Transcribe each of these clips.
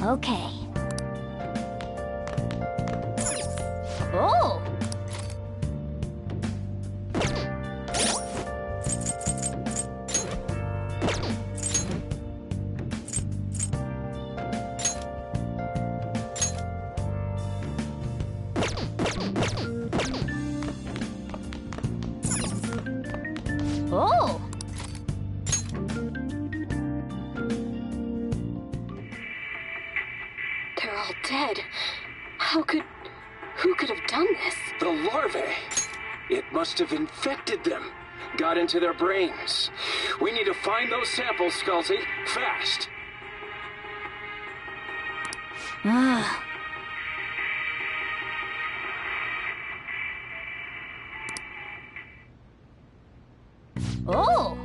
Okay. Oh! Oh! They're all dead. Who could have done this? The larvae. It must have infected them. Got into their brains. We need to find those samples, Scully. Fast. Ah. Oh!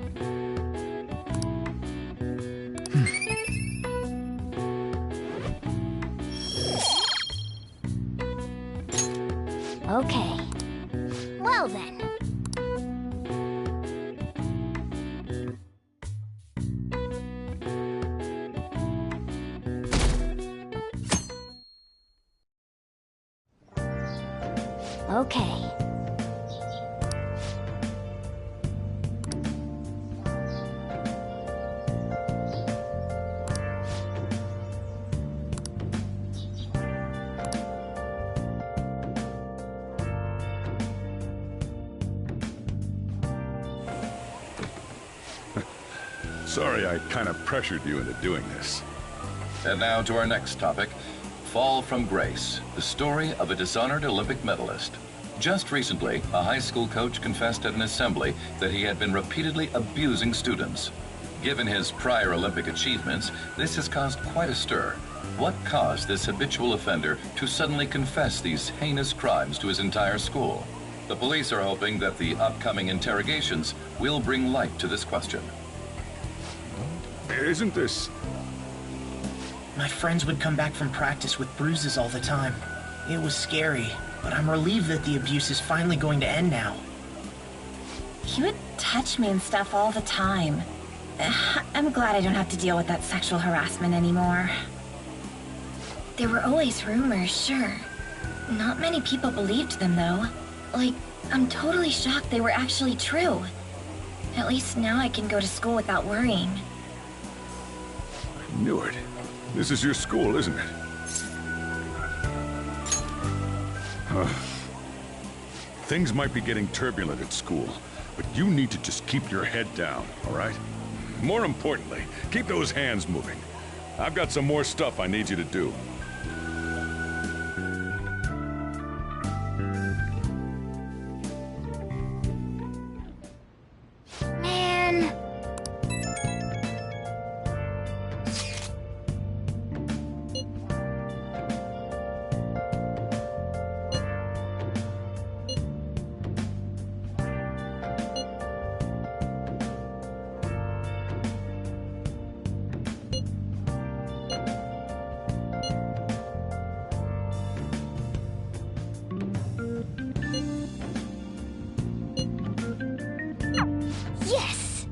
Okay. Well then. Okay. Sorry I kind of pressured you into doing this. And now to our next topic, Fall from Grace, the story of a dishonored Olympic medalist. Just recently, a high school coach confessed at an assembly that he had been repeatedly abusing students. Given his prior Olympic achievements, this has caused quite a stir. What caused this habitual offender to suddenly confess these heinous crimes to his entire school? The police are hoping that the upcoming interrogations will bring light to this question. Isn't this... My friends would come back from practice with bruises all the time. It was scary, but I'm relieved that the abuse is finally going to end now. He would touch me and stuff all the time. I'm glad I don't have to deal with that sexual harassment anymore. There were always rumors, sure. Not many people believed them, though. Like, I'm totally shocked they were actually true. At least now I can go to school without worrying. I knew it. This is your school, isn't it? Things might be getting turbulent at school, but you need to just keep your head down, all right? More importantly, keep those hands moving. I've got some more stuff I need you to do. Man. Yes!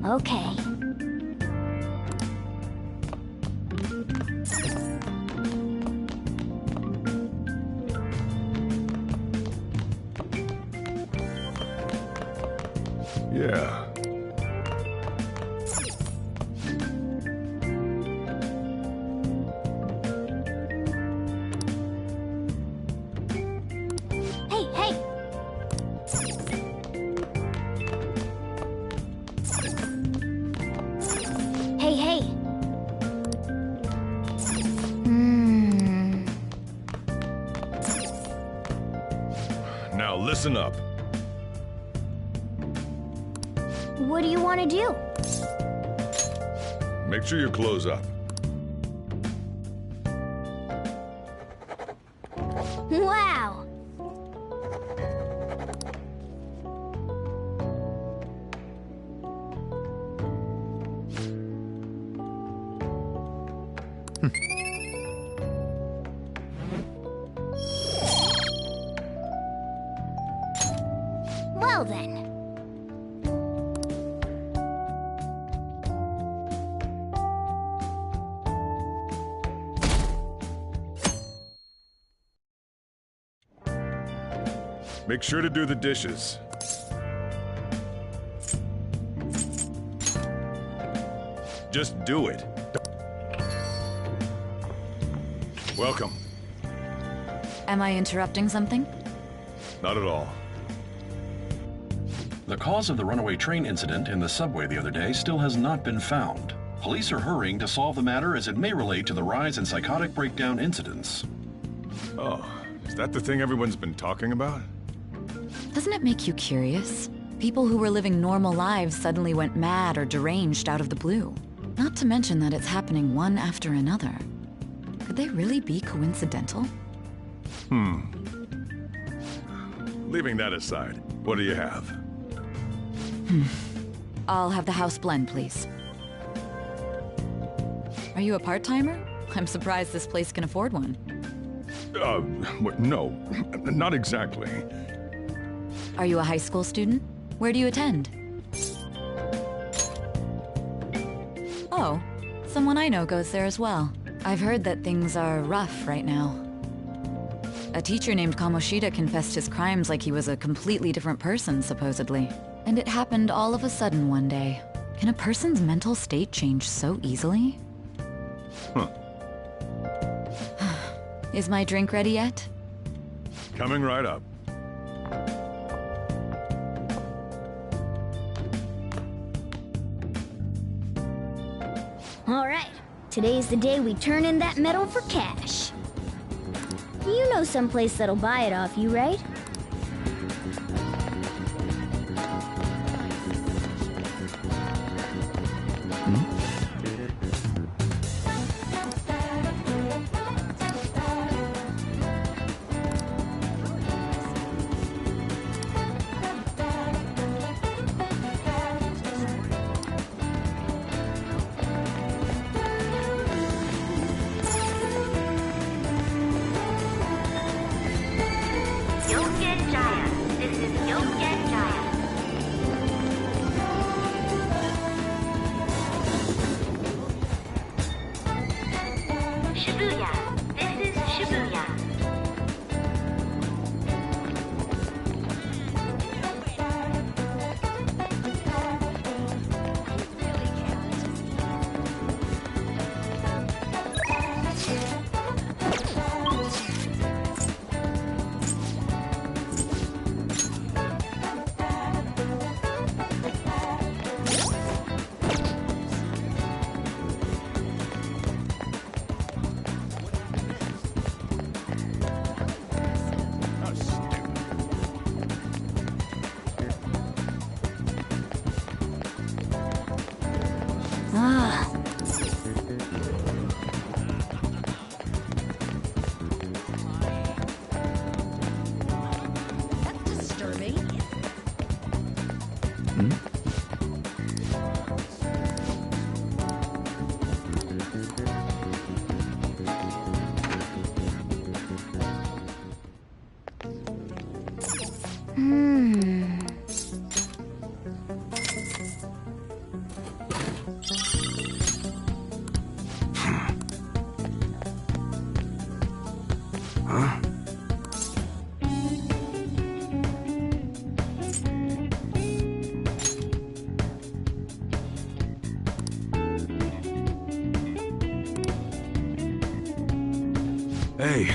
Okay. Yeah. Hey, hey! Hey, hey! Now listen up. What do you want to do? Make sure you close up. Wow! Well then. Make sure to do the dishes. Just do it. Welcome. Am I interrupting something? Not at all. The cause of the runaway train incident in the subway the other day still has not been found. Police are hurrying to solve the matter as it may relate to the rise in psychotic breakdown incidents. Oh, is that the thing everyone's been talking about? Doesn't it make you curious? People who were living normal lives suddenly went mad or deranged out of the blue. Not to mention that it's happening one after another. Could they really be coincidental? Leaving that aside, what do you have? I'll have the house blend, please. Are you a part-timer? I'm surprised this place can afford one. No, not exactly. Are you a high school student? Where do you attend? Oh, someone I know goes there as well. I've heard that things are rough right now. A teacher named Kamoshida confessed his crimes like he was a completely different person, supposedly. And it happened all of a sudden one day. Can a person's mental state change so easily? Huh. Is my drink ready yet? Coming right up. Alright, today's the day we turn in that metal for cash. You know someplace that'll buy it off you, right? Hey.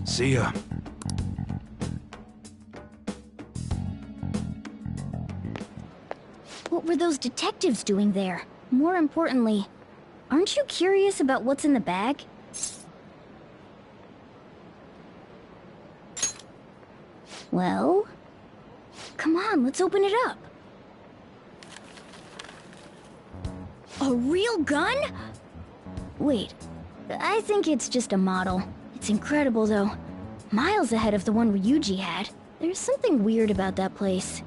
See ya. What were those detectives doing there? More importantly, aren't you curious about what's in the bag? Well, come on, let's open it up. A real gun? Wait, I think it's just a model. It's incredible, though. Miles ahead of the one Ryuji had. There's something weird about that place.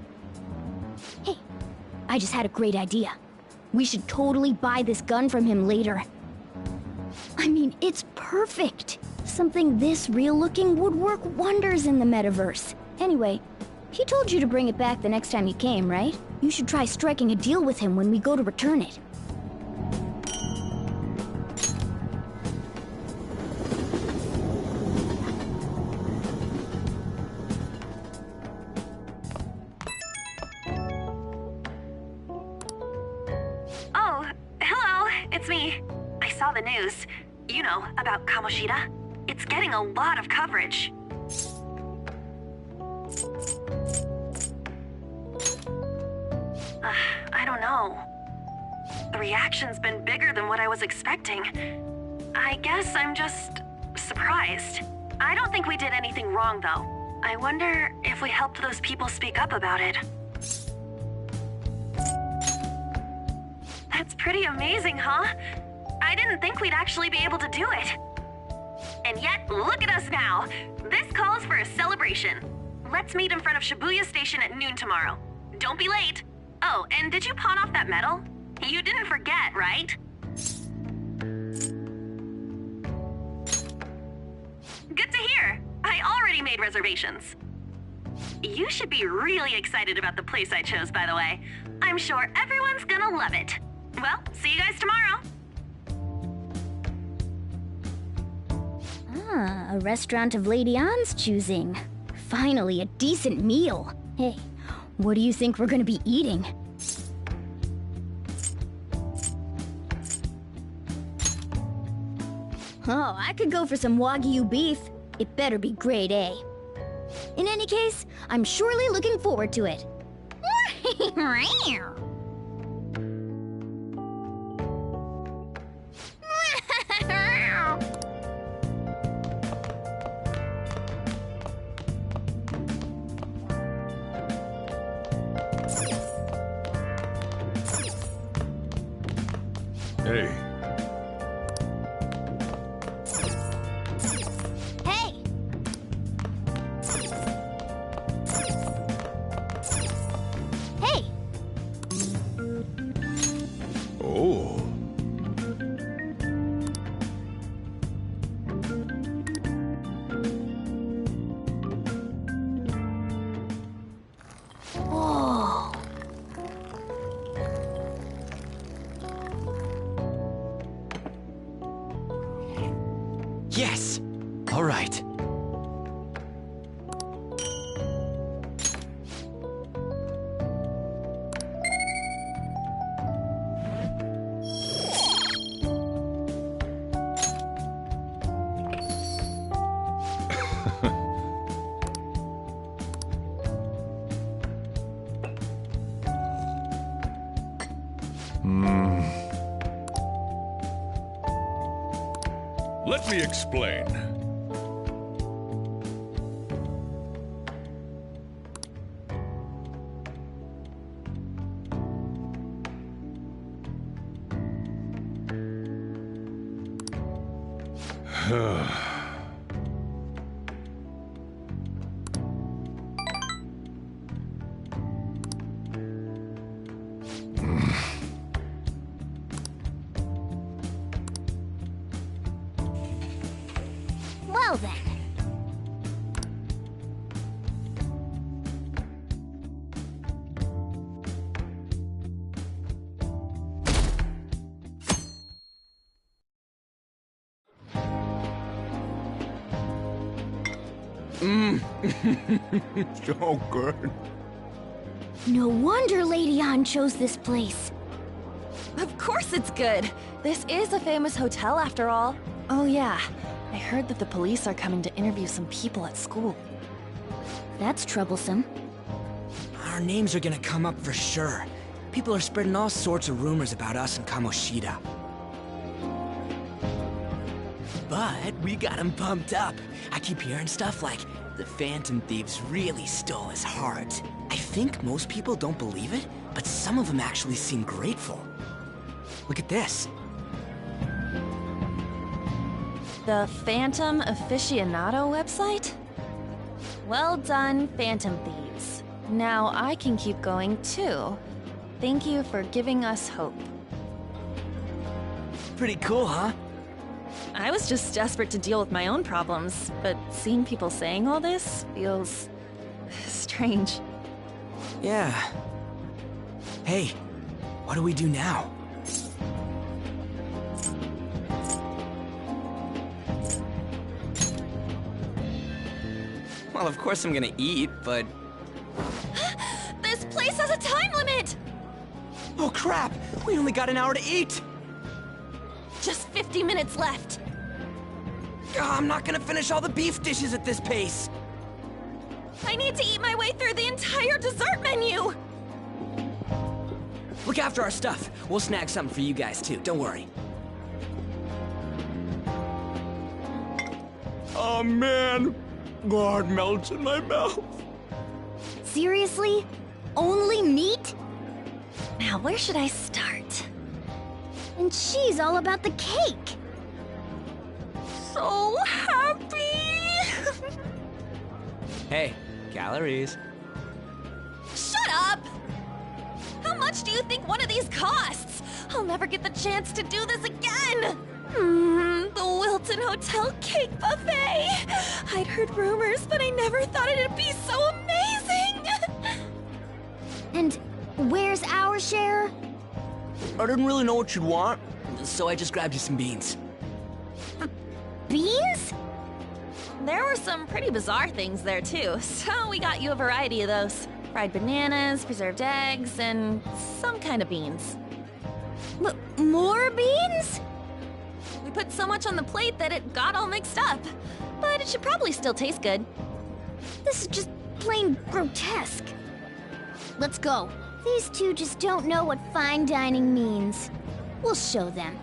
Hey, I just had a great idea. We should totally buy this gun from him later. I mean, it's perfect. Something this real-looking would work wonders in the metaverse. Anyway, he told you to bring it back the next time you came, right? You should try striking a deal with him when we go to return it. Oh, hello, it's me. I saw the news. You know, about Kamoshida. It's getting a lot of coverage. I don't know. The reaction's been bigger than what I was expecting. I guess I'm just surprised. I don't think we did anything wrong, though. I wonder if we helped those people speak up about it. That's pretty amazing, huh? I didn't think we'd actually be able to do it. And yet, look at us now. This calls for a celebration. Let's meet in front of Shibuya Station at noon tomorrow. Don't be late. Oh, and did you pawn off that medal? You didn't forget, right? Good to hear. I already made reservations. You should be really excited about the place I chose, by the way. I'm sure everyone's gonna love it. Well, see you guys tomorrow. Ah, a restaurant of Lady Ann's choosing. Finally, a decent meal. Hey, what do you think we're gonna be eating? Oh, I could go for some Wagyu beef. It better be grade A. In any case, I'm surely looking forward to it. Hey. Hey! Hey! Oh. Whoa! Yes! All right. Let me explain. Well then. So good. No wonder Lady An chose this place. Of course it's good. This is a famous hotel after all. Oh yeah, I heard that the police are coming to interview some people at school. That's troublesome. Our names are gonna come up for sure. People are spreading all sorts of rumors about us and Kamoshida. But we got him pumped up. I keep hearing stuff like, the Phantom Thieves really stole his heart. I think most people don't believe it, but some of them actually seem grateful. Look at this. The Phantom Aficionado website? Well done, Phantom Thieves. Now I can keep going too. Thank you for giving us hope. Pretty cool, huh? I was just desperate to deal with my own problems, but seeing people saying all this feels strange. Yeah. Hey, what do we do now? Well, of course I'm gonna eat, but... This place has a time limit! Oh crap! We only got an hour to eat! Just 50 minutes left. I'm not gonna finish all the beef dishes at this pace! I need to eat my way through the entire dessert menu! Look after our stuff. We'll snag something for you guys too, don't worry. Oh man, God melts in my mouth. Seriously? Only meat? Now, where should I start? And she's all about the cake. So happy! Hey, calories. Shut up! How much do you think one of these costs? I'll never get the chance to do this again! The Wilton Hotel Cake Buffet! I'd heard rumors, but I never thought it'd be so amazing! And where's our share? I didn't really know what you'd want, so I just grabbed you some beans. Beans? There were some pretty bizarre things there too, so we got you a variety of those. Fried bananas, preserved eggs, and some kind of beans. More beans? We put so much on the plate that it got all mixed up. But it should probably still taste good. This is just plain grotesque. Let's go. These two just don't know what fine dining means. We'll show them.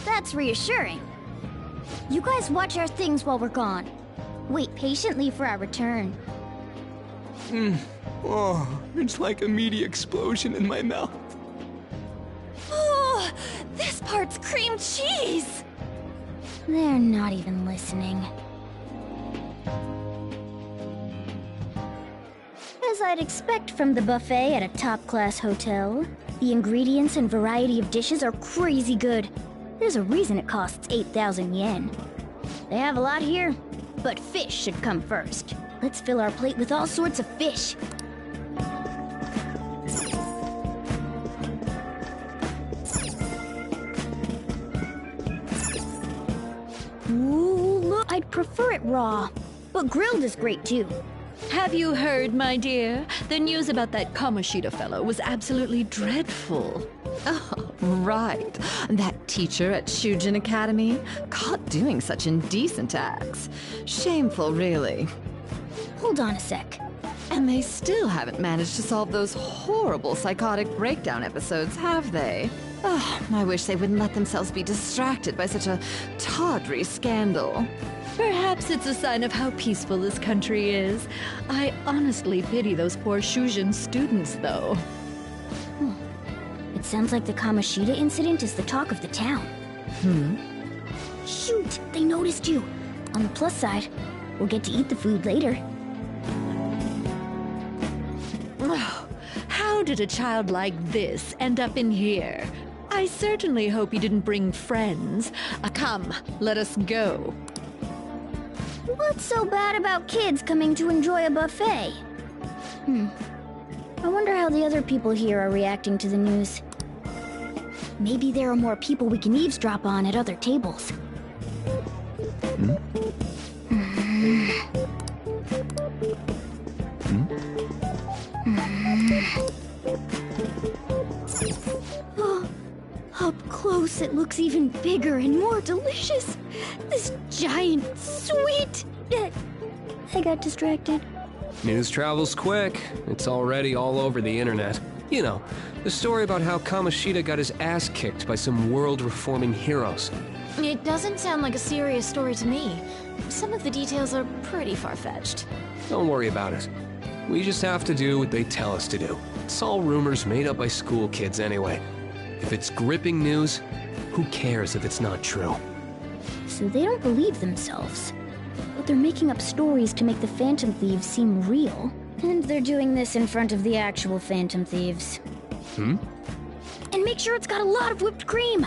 That's reassuring. You guys watch our things while we're gone. Wait patiently for our return. Oh, it's like a meaty explosion in my mouth. Oh, this part's cream cheese! They're not even listening. As I'd expect from the buffet at a top-class hotel, the ingredients and variety of dishes are crazy good. There's a reason it costs 8,000 yen. They have a lot here, but fish should come first. Let's fill our plate with all sorts of fish. Ooh, look, I'd prefer it raw, but grilled is great too. Have you heard, my dear? The news about that Kamoshida fellow was absolutely dreadful. Oh, right. That teacher at Shujin Academy, caught doing such indecent acts. Shameful, really. Hold on a sec. And they still haven't managed to solve those horrible psychotic breakdown episodes, have they? Oh, I wish they wouldn't let themselves be distracted by such a tawdry scandal. Perhaps it's a sign of how peaceful this country is. I honestly pity those poor Shujin students, though. It Sounds like the Kamoshida incident is the talk of the town. Shoot! They noticed you! On the plus side, we'll get to eat the food later. How did a child like this end up in here? I certainly hope you didn't bring friends. Come, let us go. What's so bad about kids coming to enjoy a buffet? I wonder how the other people here are reacting to the news. Maybe there are more people we can eavesdrop on at other tables. Up close, it looks even bigger and more delicious. This giant sweet... I got distracted. News travels quick. It's already all over the internet. You know, the story about how Kamoshida got his ass kicked by some world-reforming heroes. It doesn't sound like a serious story to me. Some of the details are pretty far-fetched. Don't worry about it. We just have to do what they tell us to do. It's all rumors made up by school kids anyway. If it's gripping news, who cares if it's not true? So they don't believe themselves. But they're making up stories to make the Phantom Thieves seem real. And they're doing this in front of the actual Phantom Thieves. And make sure it's got a lot of whipped cream!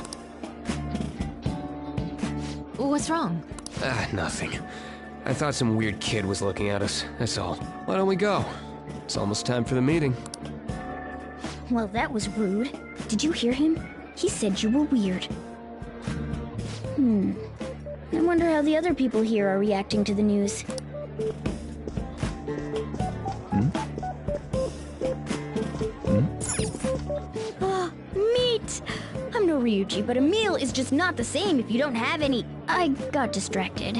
What's wrong? Nothing. I thought some weird kid was looking at us, that's all. Why don't we go? It's almost time for the meeting. Well, that was rude. Did you hear him? He said you were weird. I wonder how the other people here are reacting to the news. Meat! I'm no Ryuji, but a meal is just not the same if you don't have any... I got distracted.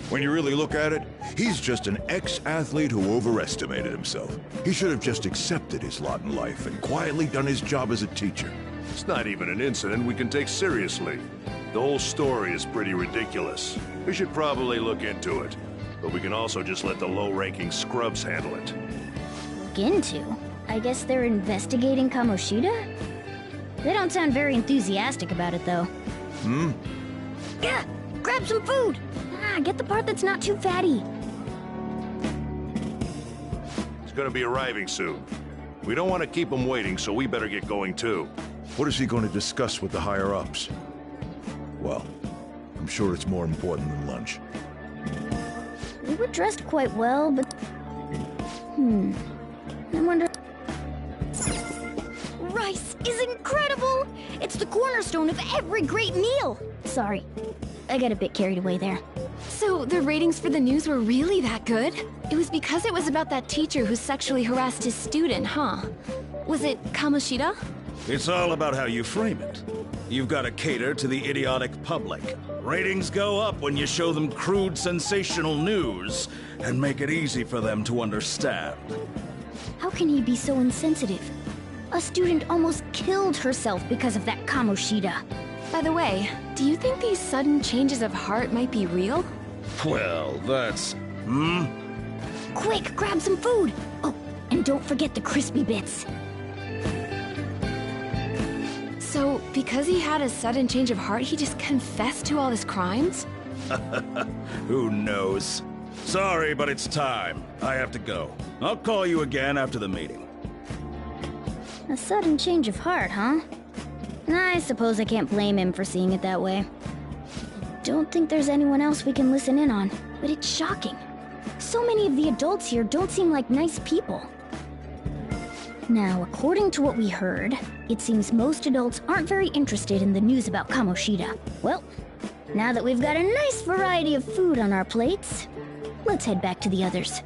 When you really look at it, he's just an ex-athlete who overestimated himself. He should have just accepted his lot in life and quietly done his job as a teacher. It's not even an incident we can take seriously. The whole story is pretty ridiculous. We should probably look into it. But we can also just let the low-ranking scrubs handle it. Look into? I guess they're investigating Kamoshida? They don't sound very enthusiastic about it, though. Yeah, grab some food! Get the part that's not too fatty. He's gonna be arriving soon. We don't want to keep him waiting, so we better get going too. What is he going to discuss with the higher-ups? Well, I'm sure it's more important than lunch. They were dressed quite well, but... I wonder... Rice is incredible! It's the cornerstone of every great meal! Sorry, I got a bit carried away there. So the ratings for the news were really that good? It was because it was about that teacher who sexually harassed his student, huh? Was it Kamoshida? It's all about how you frame it. You've got to cater to the idiotic public. Ratings go up when you show them crude, sensational news and make it easy for them to understand. How can he be so insensitive? A student almost killed herself because of that Kamoshida. By the way, do you think these sudden changes of heart might be real? Well, that's... Quick, grab some food! Oh, and don't forget the crispy bits. So, because he had a sudden change of heart, he just confessed to all his crimes? Who knows? Sorry, but it's time. I have to go. I'll call you again after the meeting. A sudden change of heart, huh? I suppose I can't blame him for seeing it that way. Don't think there's anyone else we can listen in on, but it's shocking. So many of the adults here don't seem like nice people. Now, according to what we heard, it seems most adults aren't very interested in the news about Kamoshida. Well, now that we've got a nice variety of food on our plates, let's head back to the others.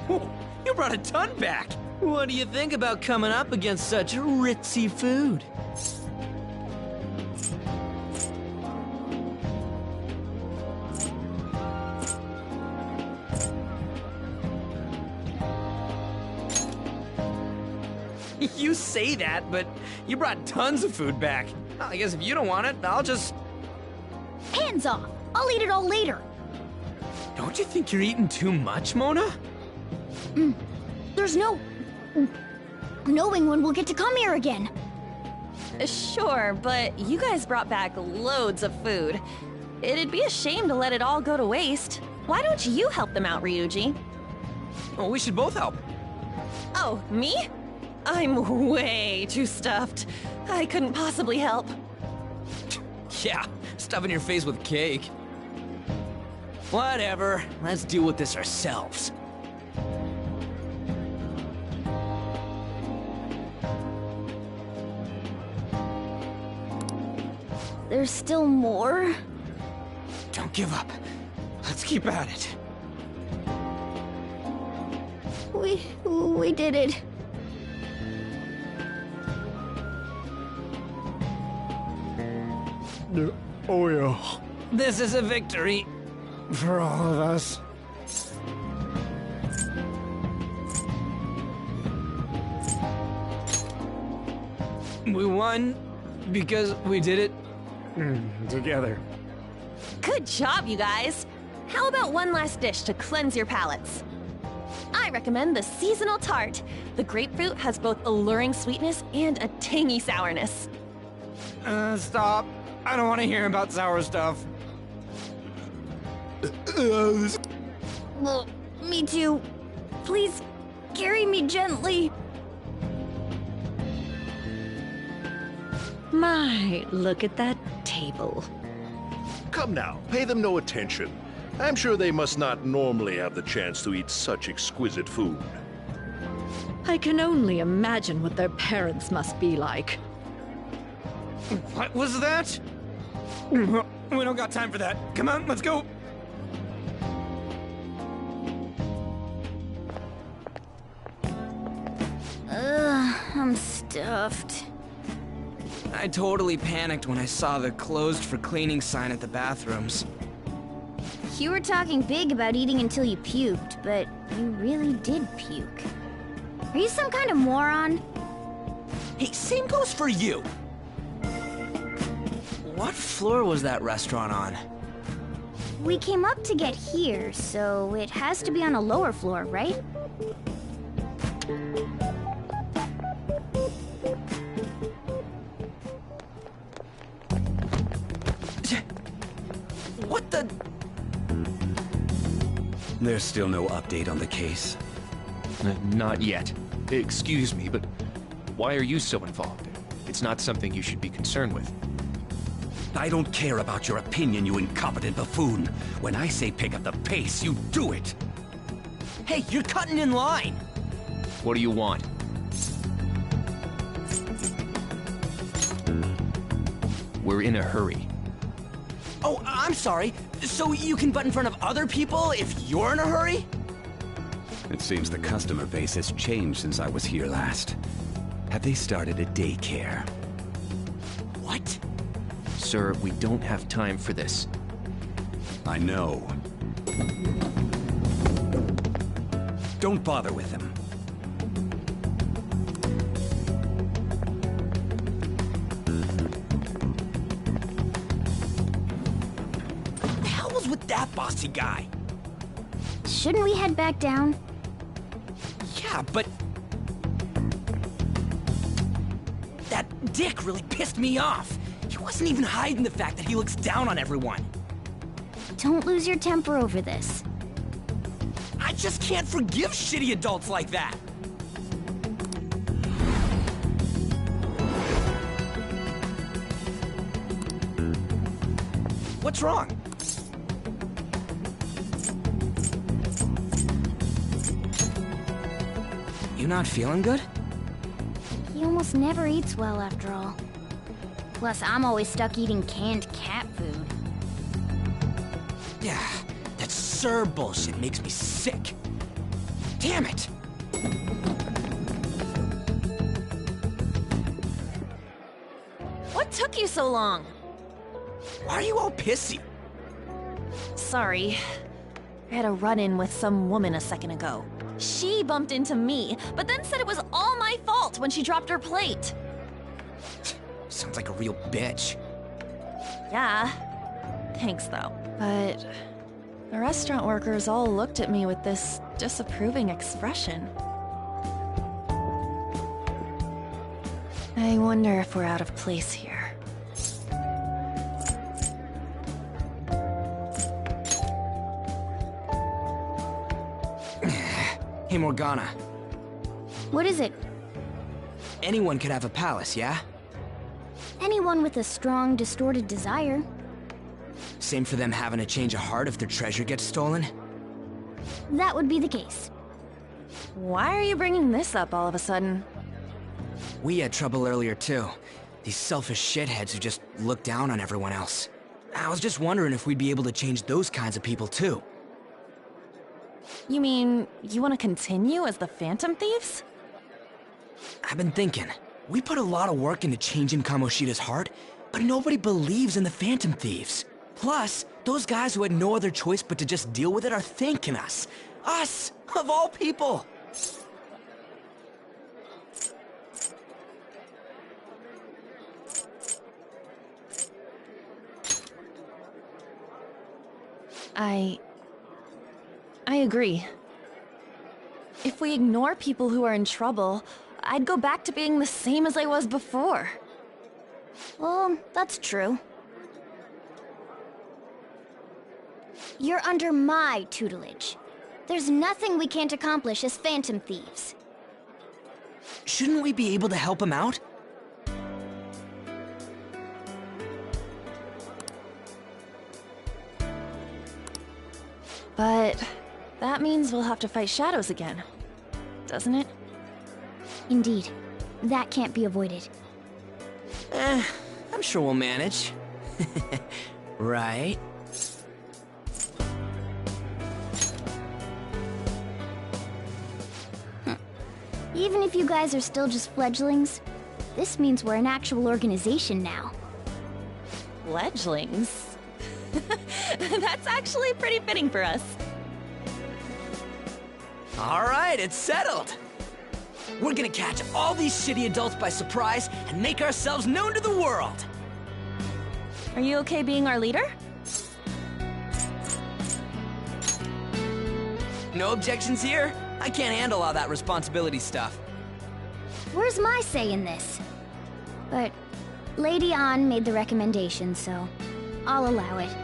You brought a ton back! What do you think about coming up against such ritzy food? You say that, but you brought tons of food back. I guess if you don't want it, I'll just... Hands off! I'll eat it all later! Don't you think you're eating too much, Mona? There there's no... knowing when we'll get to come here again. Sure, but you guys brought back loads of food. It'd be a shame to let it all go to waste. Why don't you help them out, Ryuji? Well, we should both help. Oh, me? I'm way too stuffed. I couldn't possibly help. Yeah, stuffing your face with cake. Whatever, let's deal with this ourselves. There's still more? Don't give up. Let's keep at it. We did it. Oh yeah. This is a victory for all of us. We won because we did it together. Good job, you guys. How about one last dish to cleanse your palates? I recommend the seasonal tart. The grapefruit has both alluring sweetness and a tangy sourness. Stop. I don't want to hear about sour stuff. Well, me too. Please, carry me gently. My, look at that table. Come now, pay them no attention. I'm sure they must not normally have the chance to eat such exquisite food. I can only imagine what their parents must be like. What was that? We don't got time for that. Come on, let's go. I'm stuffed. I totally panicked when I saw the closed for cleaning sign at the bathrooms. You were talking big about eating until you puked, but you really did puke. Are you some kind of moron? Hey, same goes for you. What floor was that restaurant on? We came up to get here, so it has to be on a lower floor, right? What the... There's still no update on the case. Not yet. Excuse me, but why are you so involved? It's not something you should be concerned with. I don't care about your opinion, you incompetent buffoon. When I say pick up the pace, you do it. Hey, you're cutting in line. What do you want? We're in a hurry. Oh, I'm sorry. So you can butt in front of other people if you're in a hurry? It seems the customer base has changed since I was here last. Have they started a daycare? What? Sir, we don't have time for this. I know. Don't bother with him. What the hell was with that bossy guy? Shouldn't we head back down? Yeah, but... that dick really pissed me off. He wasn't even hiding the fact that he looks down on everyone. Don't lose your temper over this. I just can't forgive shitty adults like that. What's wrong? You not feeling good? He almost never eats well after all. Plus, I'm always stuck eating canned cat food. Yeah, that Sir bullshit makes me sick. Damn it! What took you so long? Why are you all pissy? Sorry. I had a run-in with some woman a second ago. She bumped into me, but then said it was all my fault when she dropped her plate. Sounds like a real bitch. Yeah. Thanks, though. But the restaurant workers all looked at me with this disapproving expression. I wonder if we're out of place here. Hey, Morgana. What is it? Anyone could have a palace, yeah? Anyone with a strong, distorted desire. Same for them having a change of heart if their treasure gets stolen? That would be the case. Why are you bringing this up all of a sudden? We had trouble earlier, too. These selfish shitheads who just look down on everyone else. I was just wondering if we'd be able to change those kinds of people, too. You mean, you want to continue as the Phantom Thieves? I've been thinking. We put a lot of work into changing Kamoshida's heart, but nobody believes in the Phantom Thieves. Plus, those guys who had no other choice but to just deal with it are thanking us. Us, of all people! I agree. If we ignore people who are in trouble, I'd go back to being the same as I was before. Well, that's true. You're under my tutelage. There's nothing we can't accomplish as Phantom Thieves. Shouldn't we be able to help him out? But that means we'll have to fight shadows again, doesn't it? Indeed. That can't be avoided. I'm sure we'll manage. Right? Even if you guys are still just fledglings, this means we're an actual organization now. Fledglings? That's actually pretty fitting for us. Alright, it's settled! We're gonna catch all these shitty adults by surprise and make ourselves known to the world! Are you okay being our leader? No objections here? I can't handle all that responsibility stuff. Where's my say in this? But Lady An made the recommendation, so I'll allow it.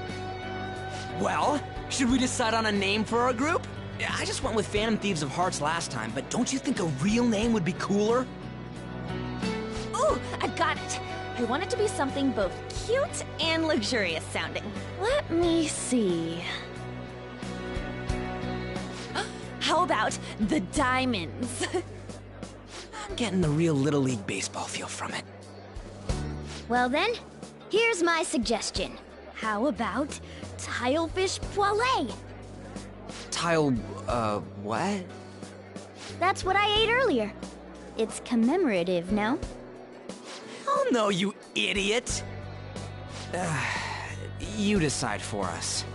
Well, should we decide on a name for our group? I just went with Phantom Thieves of Hearts last time, but don't you think a real name would be cooler? Ooh, I got it! I want it to be something both cute and luxurious sounding. Let me see. How about the Diamonds? I'm getting the real Little League Baseball feel from it. Well then, here's my suggestion. How about Tilefish Poêlée? What? That's what I ate earlier. It's commemorative, no? Oh no, you idiot! You decide for us.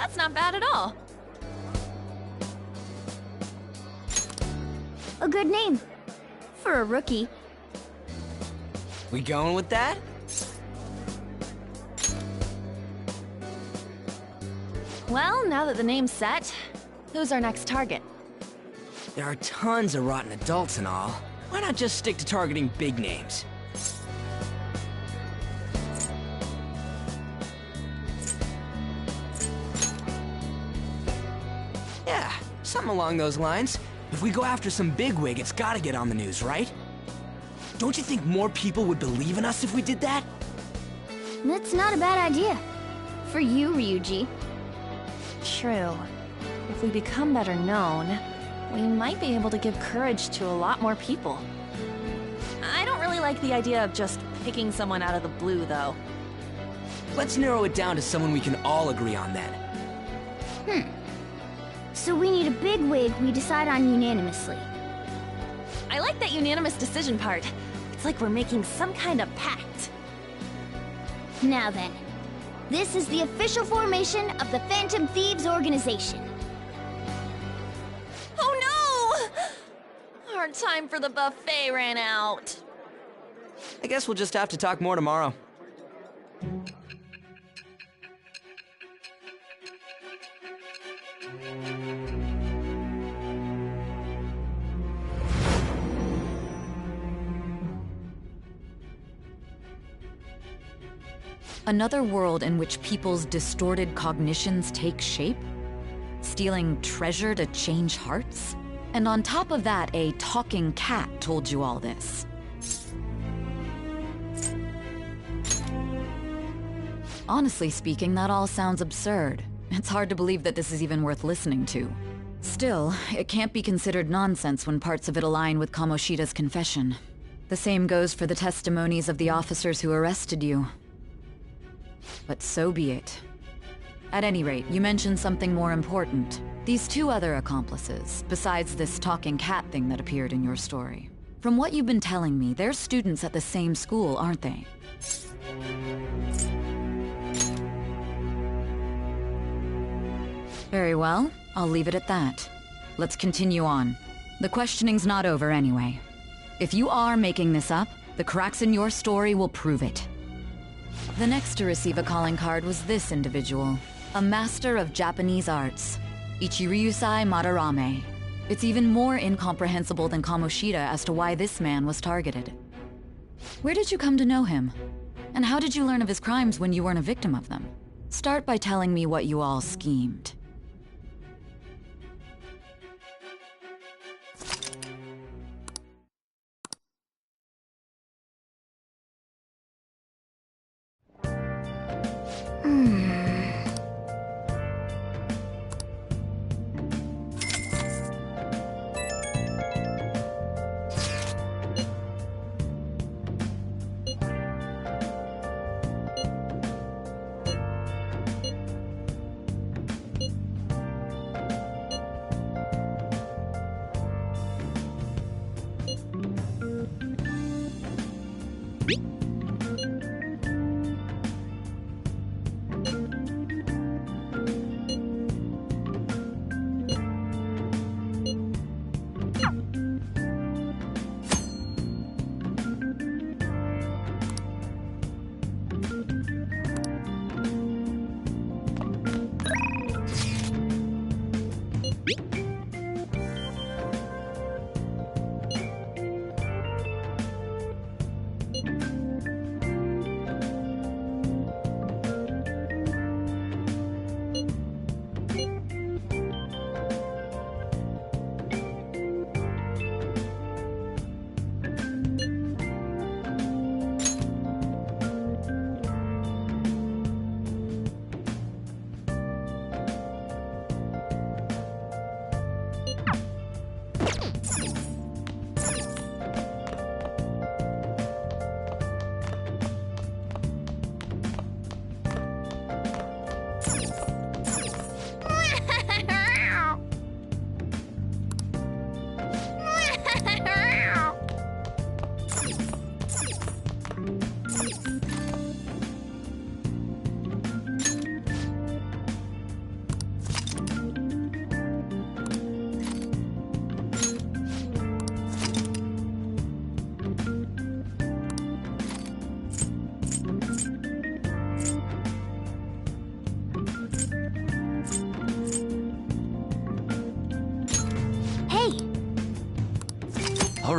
That's not bad at all. A good name. For a rookie. We going with that? Well, now that the name's set, who's our next target? There are tons of rotten adults and all. Why not just stick to targeting big names? Yeah, something along those lines. If we go after some bigwig, it's gotta get on the news, right? Don't you think more people would believe in us if we did that? That's not a bad idea. For you, Ryuji. True. If we become better known, we might be able to give courage to a lot more people. I don't really like the idea of just picking someone out of the blue, though. Let's narrow it down to someone we can all agree on then. So we need a big wig we decide on unanimously. I like that unanimous decision part. It's like we're making some kind of pact. Now then, this is the official formation of the Phantom Thieves organization. Oh no! Our time for the buffet ran out. I guess we'll just have to talk more tomorrow. Another world in which people's distorted cognitions take shape? Stealing treasure to change hearts? And on top of that, a talking cat told you all this. Honestly speaking, that all sounds absurd. It's hard to believe that this is even worth listening to. Still, it can't be considered nonsense when parts of it align with Kamoshida's confession. The same goes for the testimonies of the officers who arrested you. But so be it. At any rate, you mentioned something more important. These two other accomplices, besides this talking cat thing that appeared in your story. From what you've been telling me, they're students at the same school, aren't they? Very well, I'll leave it at that. Let's continue on. The questioning's not over anyway. If you are making this up, the cracks in your story will prove it. The next to receive a calling card was this individual, a master of Japanese arts, Ichiryusai Madarame. It's even more incomprehensible than Kamoshida as to why this man was targeted. Where did you come to know him? And how did you learn of his crimes when you weren't a victim of them? Start by telling me what you all schemed.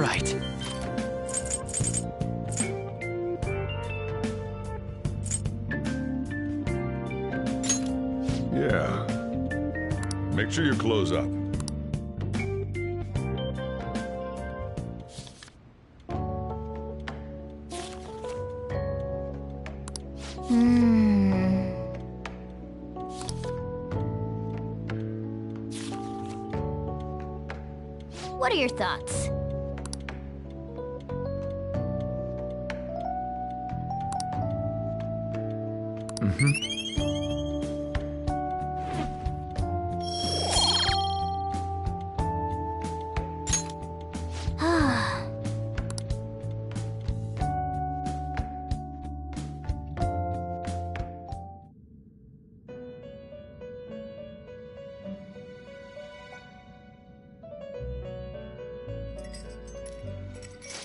right. Yeah. Make sure you close up. What are your thoughts?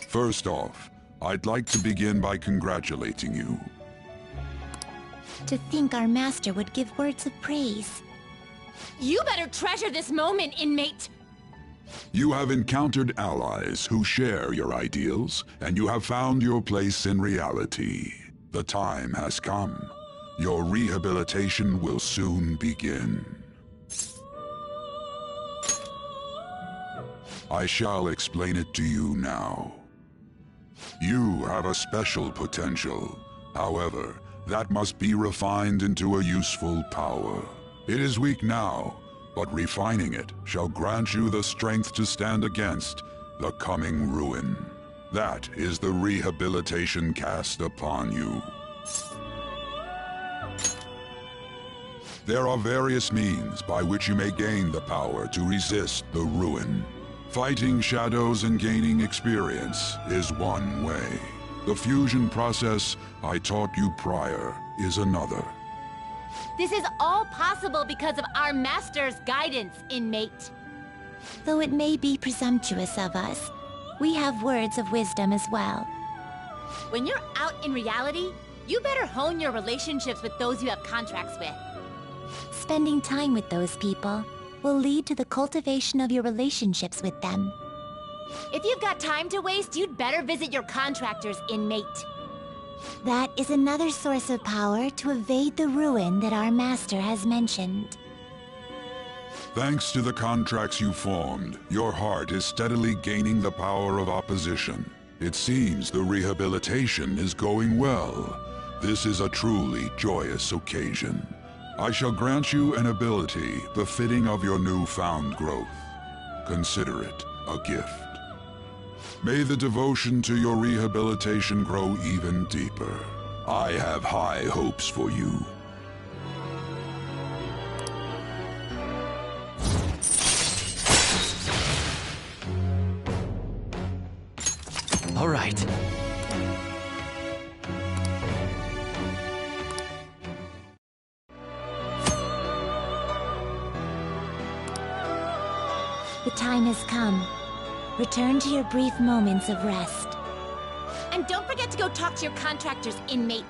First off, I'd like to begin by congratulating you. To think our master would give words of praise. You better treasure this moment, inmate! You have encountered allies who share your ideals, and you have found your place in reality. The time has come. Your rehabilitation will soon begin. I shall explain it to you now. You have a special potential. However, that must be refined into a useful power. It is weak now, but refining it shall grant you the strength to stand against the coming ruin. That is the rehabilitation cast upon you. There are various means by which you may gain the power to resist the ruin. Fighting shadows and gaining experience is one way. The fusion process I taught you prior is another. This is all possible because of our master's guidance, inmate. Though it may be presumptuous of us, we have words of wisdom as well. When you're out in reality, you better hone your relationships with those you have contracts with. Spending time with those people will lead to the cultivation of your relationships with them. If you've got time to waste, you'd better visit your contractors, inmate. That is another source of power to evade the ruin that our master has mentioned. Thanks to the contracts you formed, your heart is steadily gaining the power of opposition. It seems the rehabilitation is going well. This is a truly joyous occasion. I shall grant you an ability befitting of your newfound growth. Consider it a gift. May the devotion to your rehabilitation grow even deeper. I have high hopes for you. All right. The time has come. Return to your brief moments of rest. And don't forget to go talk to your contractors, inmate.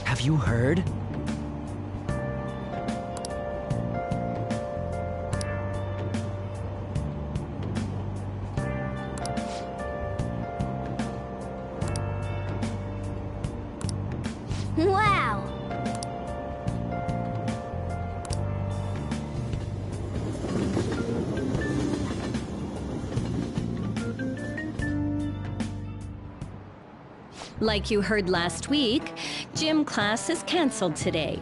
Have you heard? Wow! Like you heard last week, gym class is canceled today.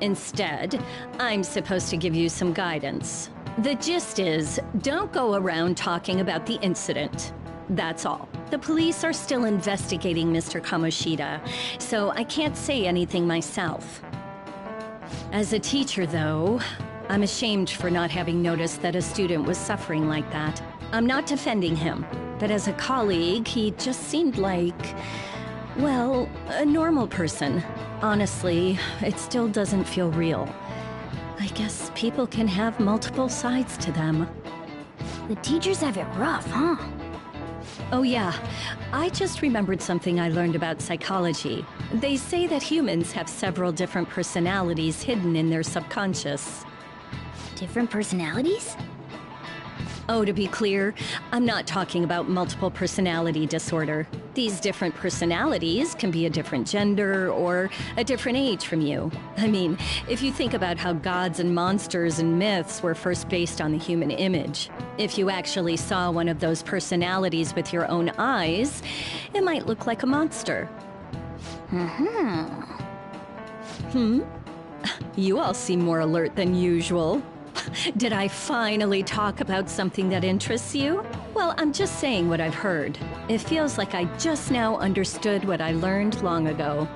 Instead, I'm supposed to give you some guidance. The gist is, don't go around talking about the incident. That's all. The police are still investigating Mr. Kamoshida, so I can't say anything myself. As a teacher, though, I'm ashamed for not having noticed that a student was suffering like that. I'm not defending him, but as a colleague, he just seemed like Well, a normal person. Honestly, it still doesn't feel real. I guess people can have multiple sides to them. The teachers have it rough, huh? Oh yeah, I just remembered something I learned about psychology. They say that humans have several different personalities hidden in their subconscious. Different personalities? Oh, to be clear, I'm not talking about multiple personality disorder. These different personalities can be a different gender or a different age from you. I mean, if you think about how gods and monsters and myths were first based on the human image, if you actually saw one of those personalities with your own eyes, it might look like a monster. You all seem more alert than usual. Did I finally talk about something that interests you? Well, I'm just saying what I've heard. It feels like I just now understood what I learned long ago.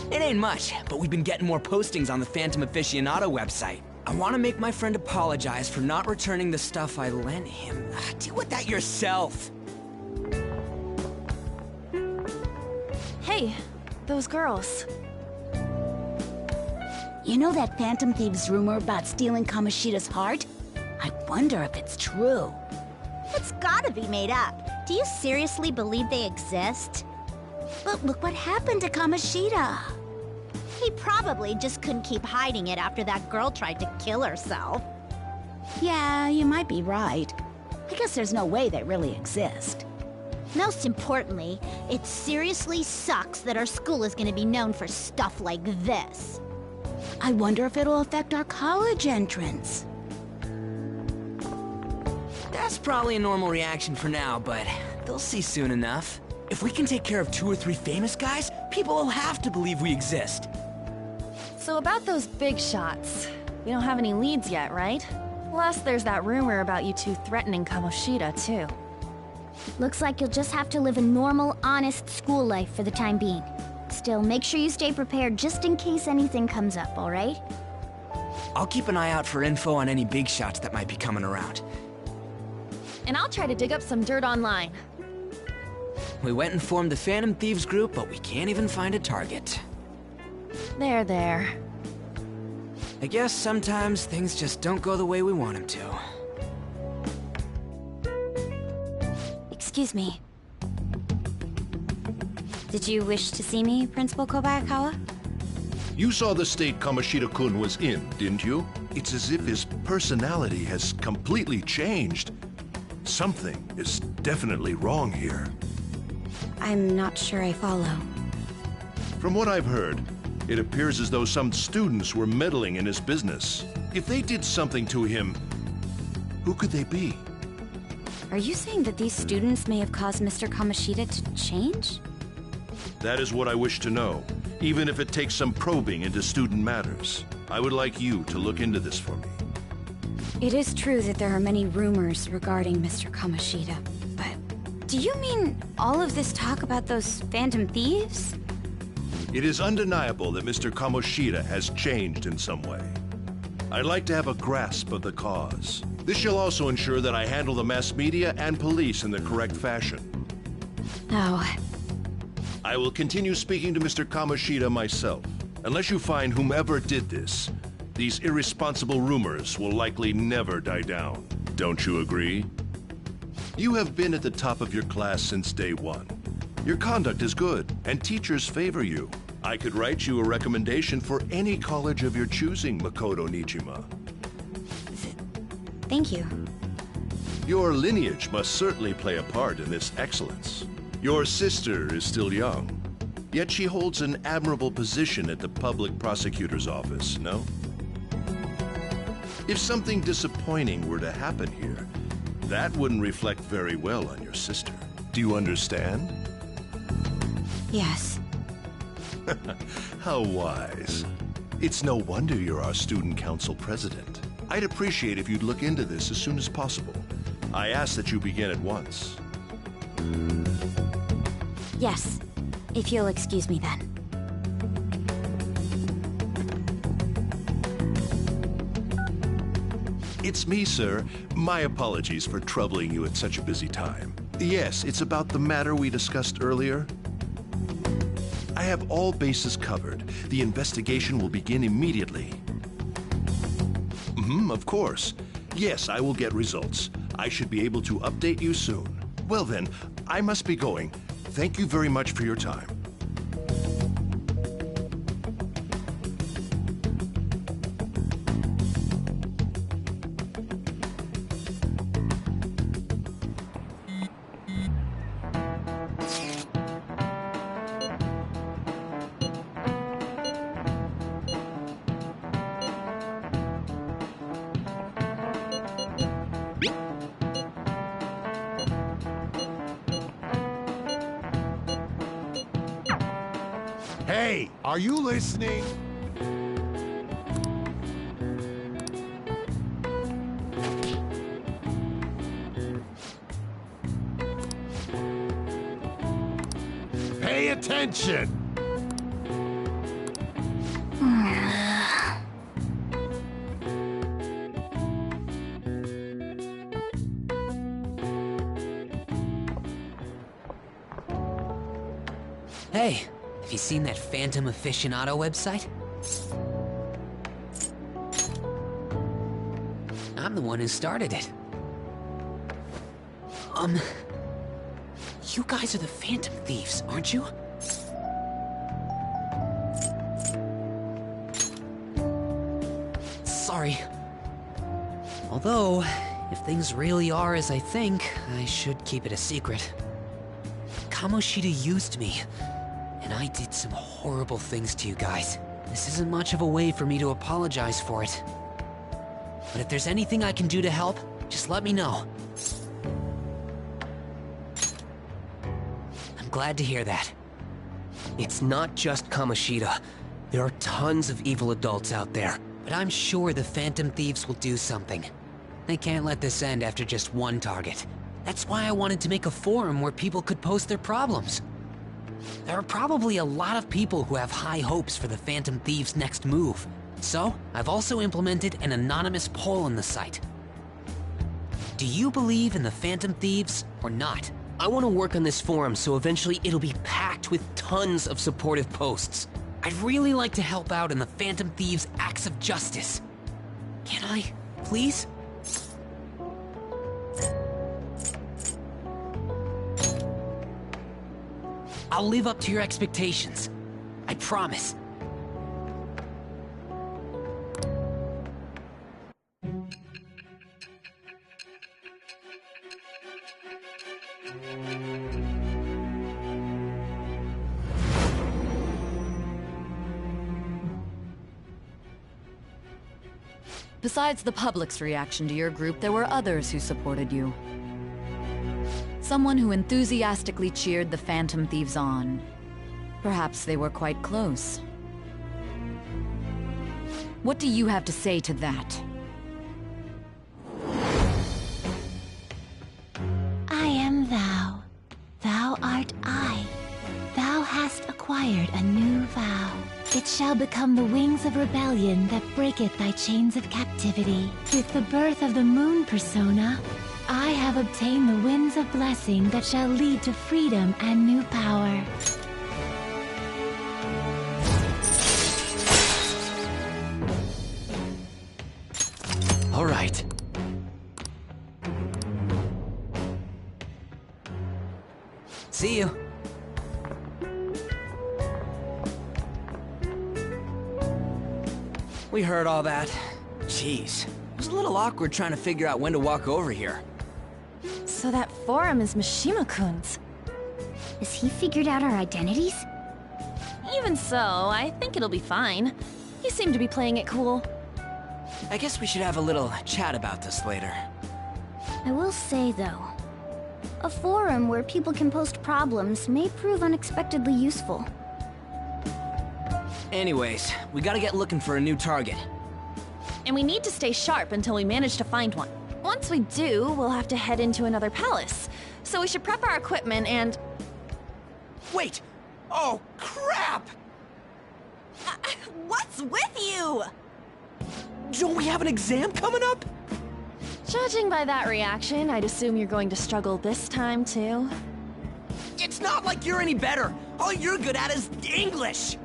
It ain't much, but we've been getting more postings on the Phantom Aficionado website. I want to make my friend apologize for not returning the stuff I lent him. Deal with that yourself. Hey, those girls. You know that Phantom Thieves rumor about stealing Kamoshida's heart? I wonder if it's true. It's gotta be made up. Do you seriously believe they exist? But look what happened to Kamoshida. He probably just couldn't keep hiding it after that girl tried to kill herself. Yeah, you might be right. I guess there's no way they really exist. Most importantly, it seriously sucks that our school is gonna be known for stuff like this. I wonder if it'll affect our college entrance. That's probably a normal reaction for now, but they'll see soon enough. If we can take care of 2 or 3 famous guys, people will have to believe we exist. So about those big shots, we don't have any leads yet, right? Plus, there's that rumor about you two threatening Kamoshida, too. Looks like you'll just have to live a normal, honest school life for the time being. Still, make sure you stay prepared just in case anything comes up, alright? I'll keep an eye out for info on any big shots that might be coming around. And I'll try to dig up some dirt online. We went and formed the Phantom Thieves group, but we can't even find a target. There. I guess sometimes things just don't go the way we want them to. Excuse me. Did you wish to see me, Principal Kobayakawa? You saw the state Kamoshida-kun was in, didn't you? It's as if his personality has completely changed. Something is definitely wrong here. I'm not sure I follow. From what I've heard, it appears as though some students were meddling in his business. If they did something to him, who could they be? Are you saying that these students may have caused Mr. Kamoshida to change? That is what I wish to know, even if it takes some probing into student matters. I would like you to look into this for me. It is true that there are many rumors regarding Mr. Kamoshida, but do you mean all of this talk about those Phantom Thieves? It is undeniable that Mr. Kamoshida has changed in some way. I'd like to have a grasp of the cause. This shall also ensure that I handle the mass media and police in the correct fashion. Oh. I will continue speaking to Mr. Kamoshida myself. Unless you find whomever did this, these irresponsible rumors will likely never die down. Don't you agree? You have been at the top of your class since day one. Your conduct is good, and teachers favor you. I could write you a recommendation for any college of your choosing, Makoto Nijima. Thank you. Your lineage must certainly play a part in this excellence. Your sister is still young, yet she holds an admirable position at the public prosecutor's office, no? If something disappointing were to happen here, that wouldn't reflect very well on your sister. Do you understand? Yes. How wise. It's no wonder you're our student council president. I'd appreciate if you'd look into this as soon as possible. I ask that you begin at once. Yes, if you'll excuse me then. It's me, sir. My apologies for troubling you at such a busy time. Yes, it's about the matter we discussed earlier. I have all bases covered. The investigation will begin immediately. Of course. Yes, I will get results. I should be able to update you soon. Well then, I must be going. Thank you very much for your time. Hey, are you listening? Pay attention! Hey, have you seen that Phantom Aficionado website? I'm the one who started it. You guys are the Phantom Thieves, aren't you? Sorry. Although, if things really are as I think, I should keep it a secret. Kamoshida used me, and I did some horrible things to you guys. This isn't much of a way for me to apologize for it. But if there's anything I can do to help, just let me know. I'm glad to hear that. It's not just Kamoshida. There are tons of evil adults out there. But I'm sure the Phantom Thieves will do something. They can't let this end after just one target. That's why I wanted to make a forum where people could post their problems. There are probably a lot of people who have high hopes for the Phantom Thieves' next move. So, I've also implemented an anonymous poll on the site. Do you believe in the Phantom Thieves or not? I want to work on this forum so eventually it'll be packed with tons of supportive posts. I'd really like to help out in the Phantom Thieves' acts of justice. Can I, please? I'll live up to your expectations. I promise. Besides the public's reaction to your group, there were others who supported you. Someone who enthusiastically cheered the Phantom Thieves on. Perhaps they were quite close. What do you have to say to that? I am thou. Thou art I. Thou hast acquired a new vow. It shall become the wings of rebellion that breaketh thy chains of captivity. With the birth of the moon persona, I have obtained the winds of blessing that shall lead to freedom and new power. All right. See you. We heard all that. Jeez. It was a little awkward trying to figure out when to walk over here. So that forum is Mishima-kun's. Has he figured out our identities? Even so, I think it'll be fine. You seem to be playing it cool. I guess we should have a little chat about this later. I will say, though, a forum where people can post problems may prove unexpectedly useful. Anyways, we gotta get looking for a new target. And we need to stay sharp until we manage to find one. Once we do, we'll have to head into another palace. So we should prep our equipment and... Wait! Oh, crap! What's with you? Don't we have an exam coming up? Judging by that reaction, I'd assume you're going to struggle this time, too. It's not like you're any better. All you're good at is English.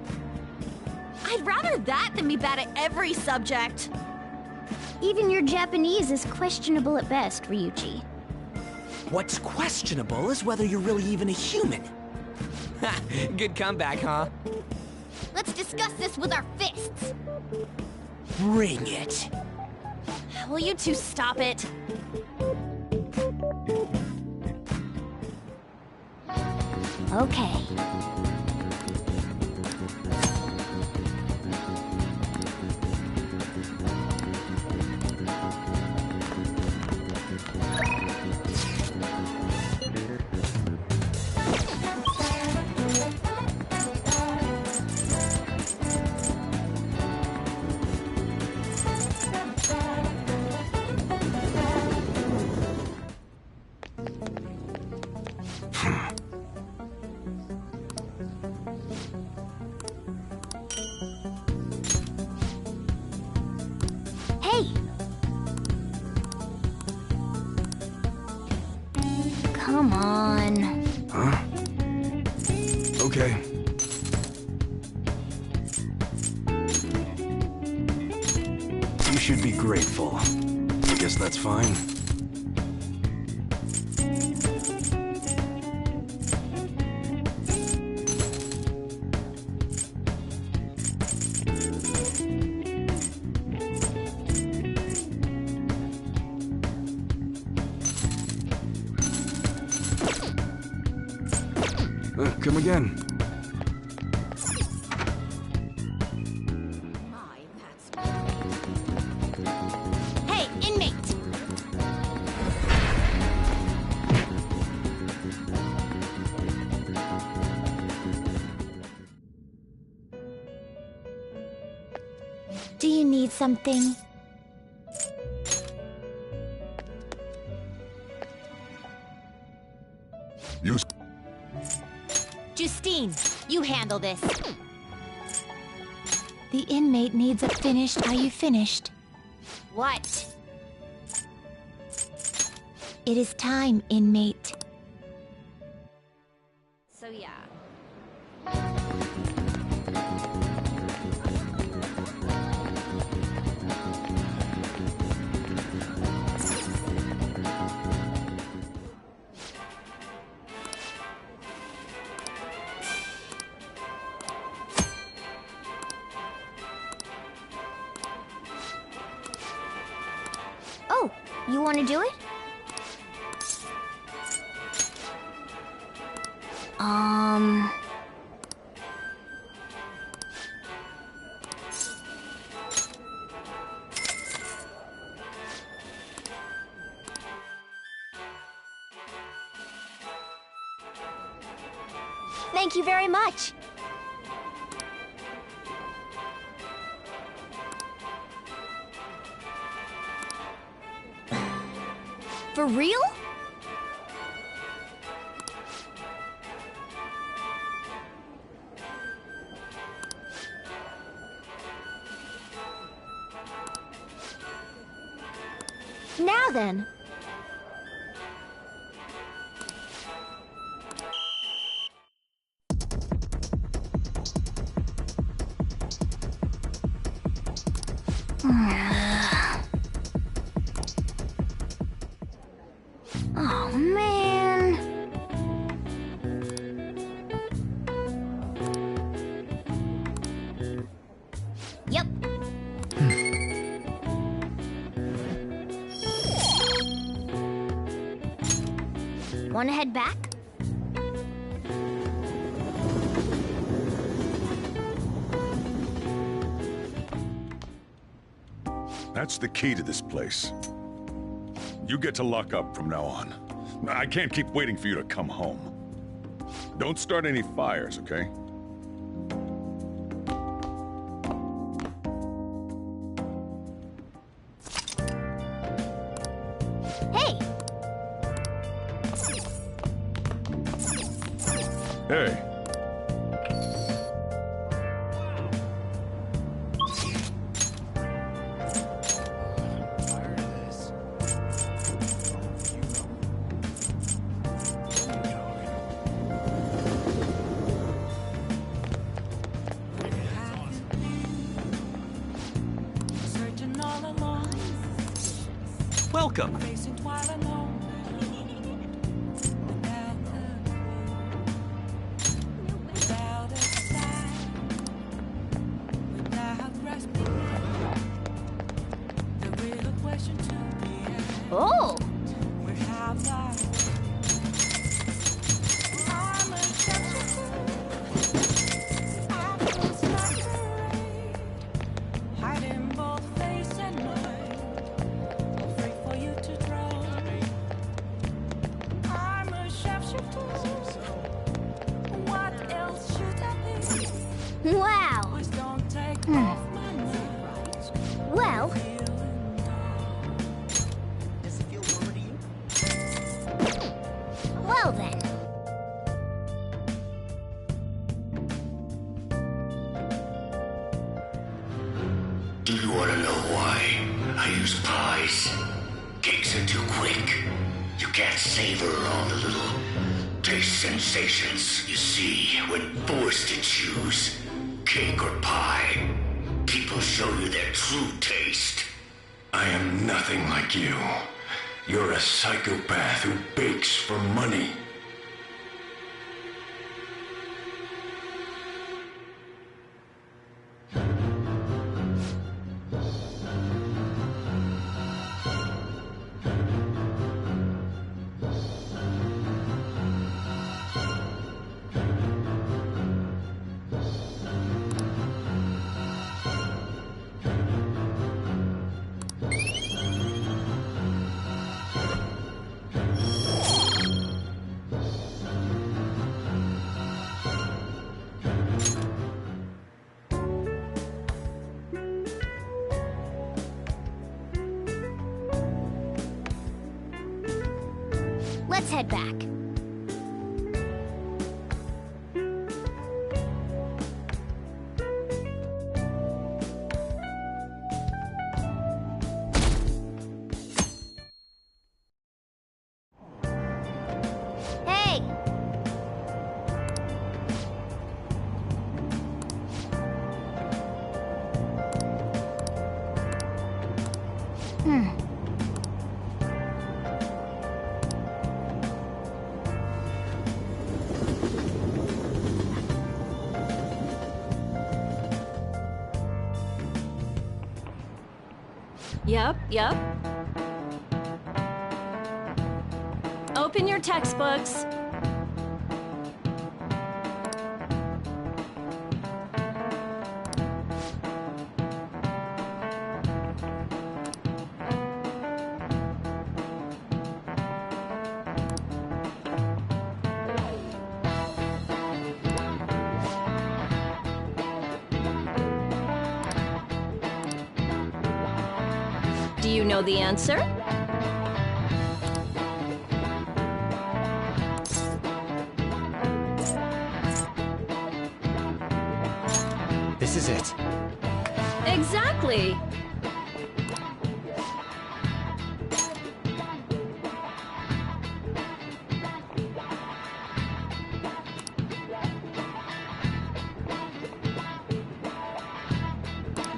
I'd rather that than be bad at every subject. Even your Japanese is questionable at best, Ryuji. What's questionable is whether you're really even a human. Good comeback, huh? Let's discuss this with our fists. Bring it. Will you two stop it? Okay. Hey! Come on. Huh? Okay. You should be grateful. I guess that's fine. Come again. Hey, inmate! Do you need something? Justine, you handle this. The inmate needs it finished. Are you finished? What? It is time, inmate. So yeah. Oh, you want to do it? Thank you very much. For real? Now then. Oh, man. Yep. Wanna head back? That's the key to this place. You get to lock up from now on. I can't keep waiting for you to come home. Don't start any fires, okay? Hey! Hey. Welcome. Oh! Wow! Well... Well then. Do you want to know why I use pies? Cakes are too quick. You can't savor all the little taste sensations you see when forced to choose cake or pie. People show you their true taste. I am nothing like you. You're a psychopath who bakes for money. Let's head back. Hey! Yep. Open your textbooks. Do you know the answer? This is it. Exactly.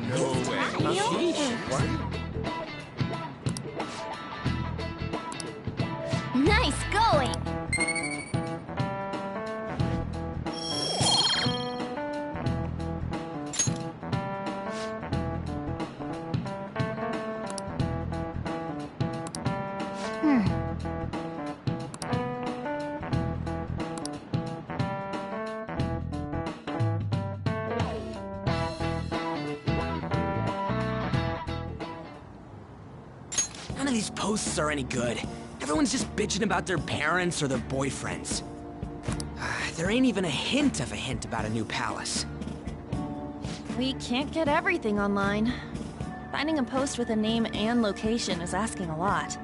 No way. Nice going! None of these posts are any good. Everyone's just bitching about their parents or their boyfriends. There ain't even a hint of a hint about a new palace. We can't get everything online. Finding a post with a name and location is asking a lot.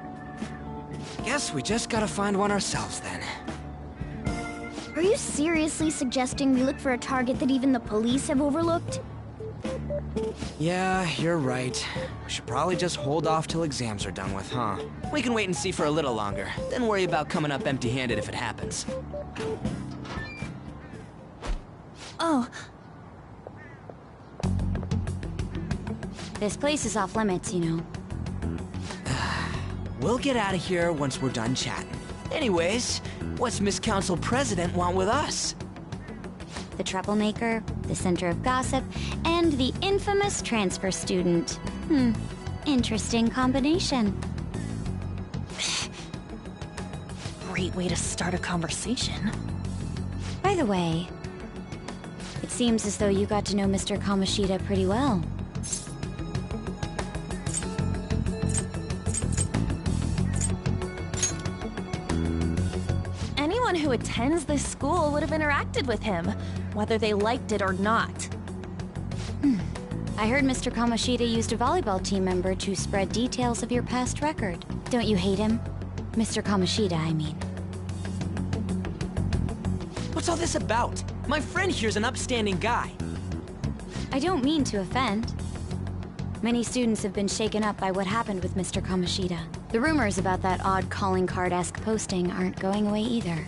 Guess we just gotta find one ourselves then. Are you seriously suggesting we look for a target that even the police have overlooked? Yeah, you're right. We should probably just hold off till exams are done with, huh? We can wait and see for a little longer, then worry about coming up empty-handed if it happens. Oh. This place is off limits, you know. We'll get out of here once we're done chatting. Anyways, what's Miss Council President want with us? The troublemaker, the center of gossip, and the infamous transfer student. Interesting combination. Great way to start a conversation. By the way, it seems as though you got to know Mr. Kamoshida pretty well. Anyone who attends this school would have interacted with him, whether they liked it or not. I heard Mr. Kamoshida used a volleyball team member to spread details of your past record. Don't you hate him? Mr. Kamoshida, I mean. What's all this about? My friend here's an upstanding guy. I don't mean to offend. Many students have been shaken up by what happened with Mr. Kamoshida. The rumors about that odd calling card-esque posting aren't going away either.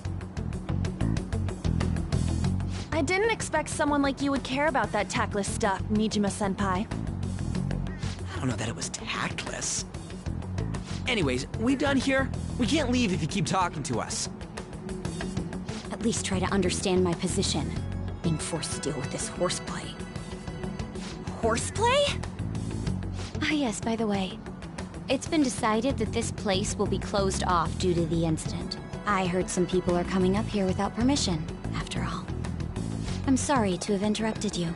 I didn't expect someone like you would care about that tactless stuff, Nijima-senpai. I don't know that it was tactless. Anyways, we done here? We can't leave if you keep talking to us. At least try to understand my position. Being forced to deal with this horseplay. Horseplay? Ah yes, by the way. It's been decided that this place will be closed off due to the incident. I heard some people are coming up here without permission, after all. I'm sorry to have interrupted you.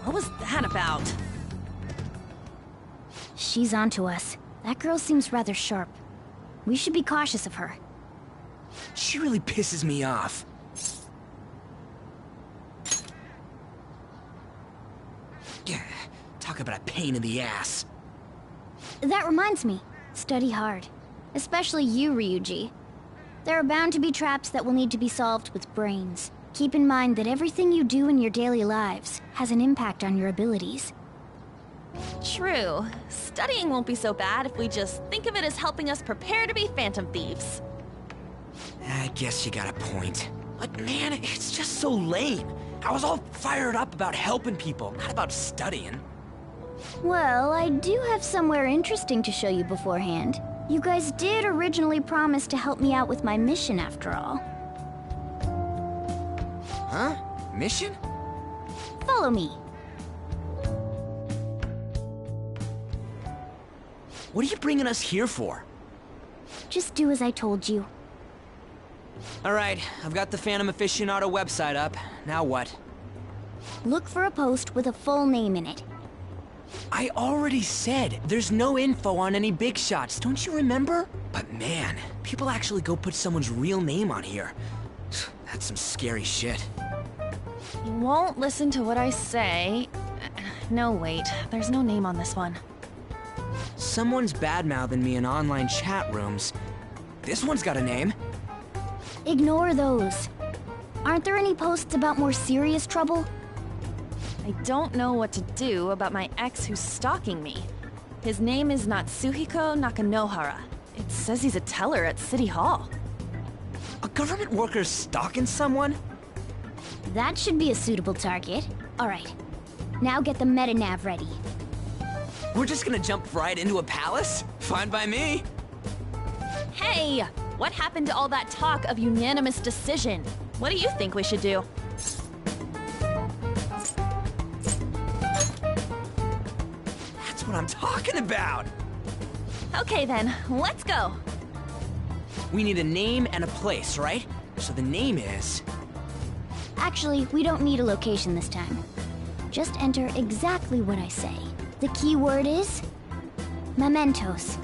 What was that about? She's onto us. That girl seems rather sharp. We should be cautious of her. She really pisses me off. Yeah, talk about a pain in the ass. That reminds me. Study hard. Especially you, Ryuji. There are bound to be traps that will need to be solved with brains. Keep in mind that everything you do in your daily lives has an impact on your abilities. True. Studying won't be so bad if we just think of it as helping us prepare to be phantom thieves. I guess you got a point. But man, it's just so lame. I was all fired up about helping people, not about studying. Well, I do have somewhere interesting to show you beforehand. You guys did originally promise to help me out with my mission after all. Huh? Mission? Follow me. What are you bringing us here for? Just do as I told you. Alright, I've got the Phantom Aficionado website up. Now what? Look for a post with a full name in it. I already said there's no info on any big shots, don't you remember? But man, people actually go put someone's real name on here. That's some scary shit. You won't listen to what I say. No, wait. There's no name on this one. Someone's bad-mouthing me in online chat rooms. This one's got a name. Ignore those. Aren't there any posts about more serious trouble? I don't know what to do about my ex who's stalking me. His name is Natsuhiko Nakanohara. It says he's a teller at City Hall. A government worker stalking someone? That should be a suitable target. Alright. Now get the meta-nav ready. We're just gonna jump right into a palace? Fine by me. Hey! What happened to all that talk of unanimous decision? What do you think we should do? That's what I'm talking about! Okay then, let's go! We need a name and a place, right? So the name is... Actually, we don't need a location this time. Just enter exactly what I say. The key word is... mementos.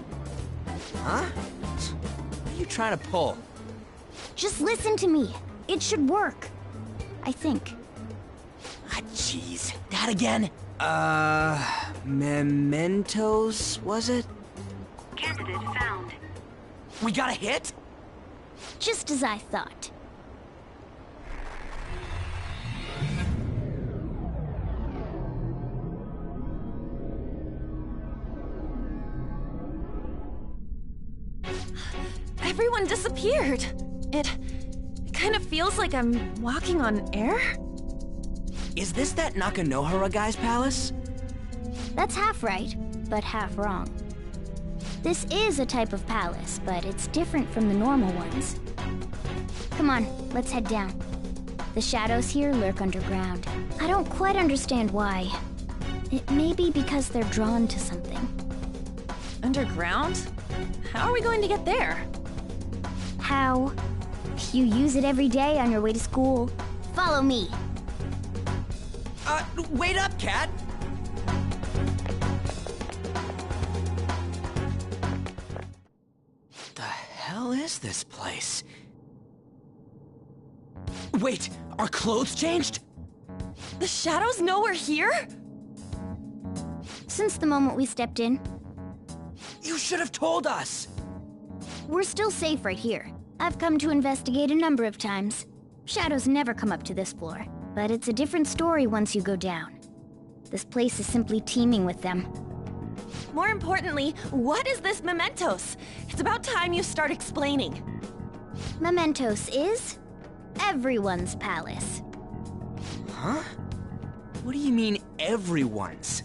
Huh? What are you trying to pull? Just listen to me. It should work. I think. Ah, jeez. That again? Mementos, was it? Candidate found. We got a hit? Just as I thought. Everyone disappeared. It kind of feels like I'm walking on air. Is this that Nakanohara guy's palace? That's half right, but half wrong. This is a type of palace, but it's different from the normal ones. Come on, let's head down. The shadows here lurk underground. I don't quite understand why. It may be because they're drawn to something. Underground? How are we going to get there? How? You use it every day on your way to school. Follow me. Wait up, Cat! The hell is this place? Wait, our clothes changed? The shadows know we're here? Since the moment we stepped in. You should have told us! We're still safe right here. I've come to investigate a number of times. Shadows never come up to this floor, but it's a different story once you go down. This place is simply teeming with them. More importantly, what is this Mementos? It's about time you start explaining. Mementos is everyone's palace. Huh? What do you mean, everyone's?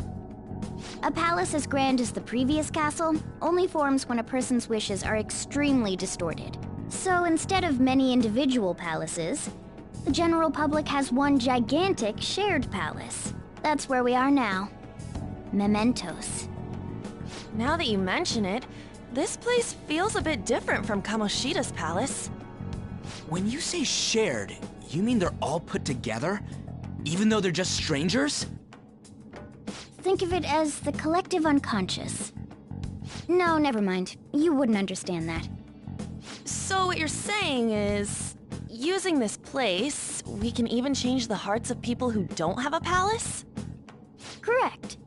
A palace as grand as the previous castle only forms when a person's wishes are extremely distorted. So instead of many individual palaces, the general public has one gigantic shared palace. That's where we are now. Mementos. Now that you mention it, this place feels a bit different from Kamoshida's palace. When you say shared, you mean they're all put together? Even though they're just strangers? Think of it as the collective unconscious. No, never mind. You wouldn't understand that. So what you're saying is, using this place, we can even change the hearts of people who don't have a palace? Correct.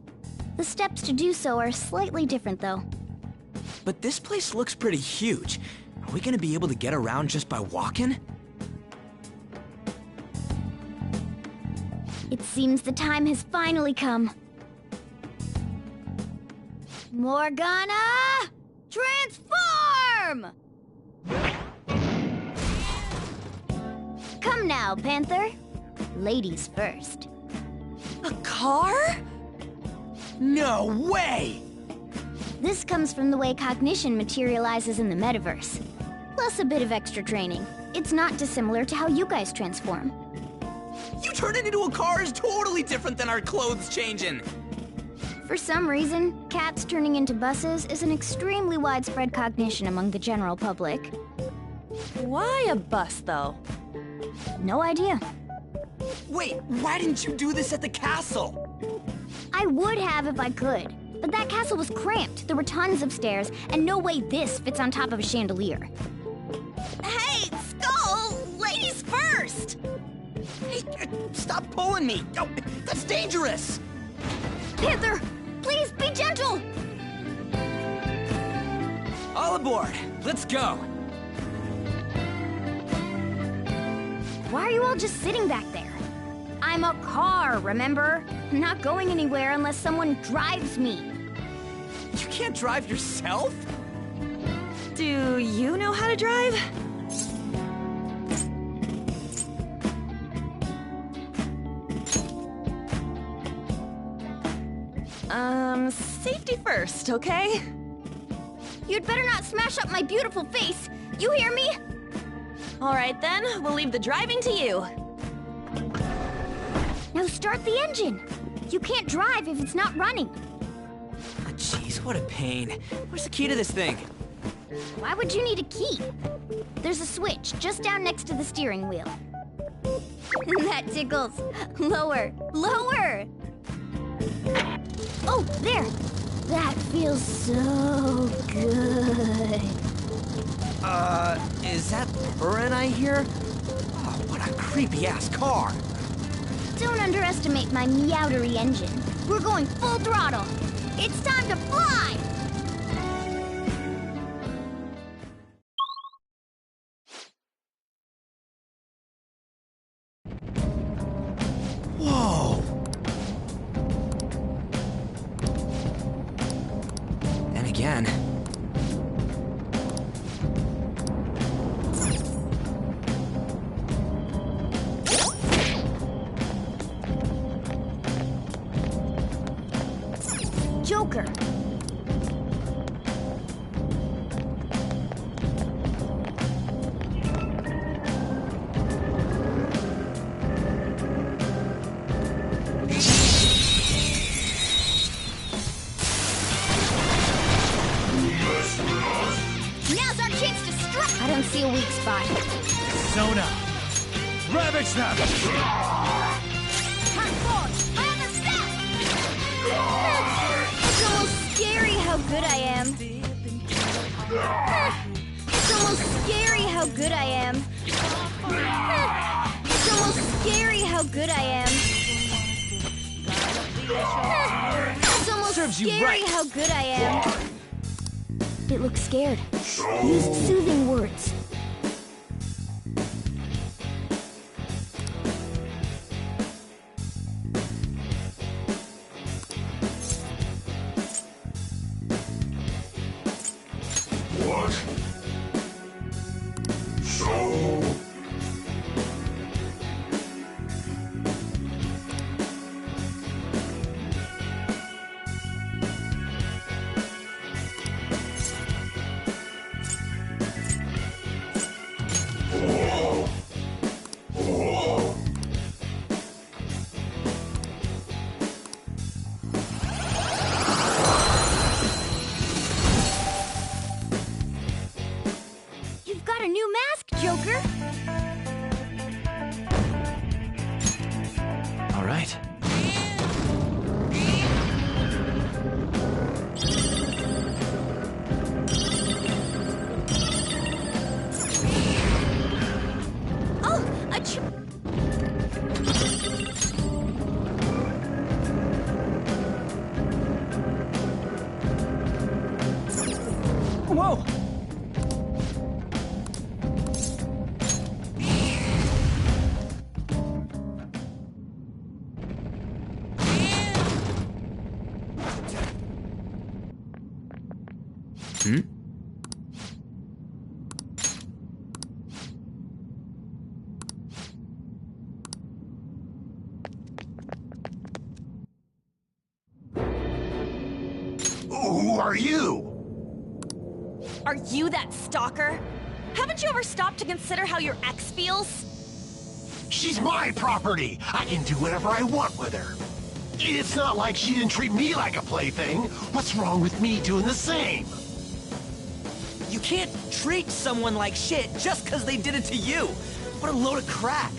The steps to do so are slightly different, though. But this place looks pretty huge. Are we gonna be able to get around just by walking? It seems the time has finally come. Morgana! Transform! Come now, Panther. Ladies first. A car? No way! This comes from the way cognition materializes in the metaverse. Plus a bit of extra training. It's not dissimilar to how you guys transform. You turning into a car is totally different than our clothes changing! For some reason, cats turning into buses is an extremely widespread cognition among the general public. Why a bus, though? No idea. Wait, why didn't you do this at the castle? I would have if I could, but that castle was cramped. There were tons of stairs, and no way this fits on top of a chandelier. Hey, Skull! Ladies first! Hey, stop pulling me! Oh, that's dangerous! Panther, please be gentle! All aboard! Let's go! Why are you all just sitting back there? I'm a car, remember? I'm not going anywhere unless someone drives me. You can't drive yourself? Do you know how to drive? Safety first, okay? You'd better not smash up my beautiful face. You hear me? All right then, we'll leave the driving to you. Now start the engine. You can't drive if it's not running. Oh, jeez, what a pain. Where's the key to this thing? Why would you need a key? There's a switch just down next to the steering wheel. That tickles. Lower, lower! Oh, there! That feels so good. Is that Burin I hear? Oh, what a creepy-ass car. Don't underestimate my meowdery engine. We're going full throttle. It's time to fly! Whoa! Then again... Joker. Now's our chance to strike! I don't see a weak spot. Sona! Ravage them! Time forward! On the step! It's almost scary how good I am. It's almost scary how good I am. It's almost scary how good I am. It's almost scary how good I am. It looks scared. Use soothing words. What? So? You've got a new mask, Joker. All right. Oh, a Whoa! Hmm? Who are you? Are you that stalker? Haven't you ever stopped to consider how your ex feels? She's my property. I can do whatever I want with her. It's not like she didn't treat me like a plaything. What's wrong with me doing the same? You can't treat someone like shit just because they did it to you. What a load of crap.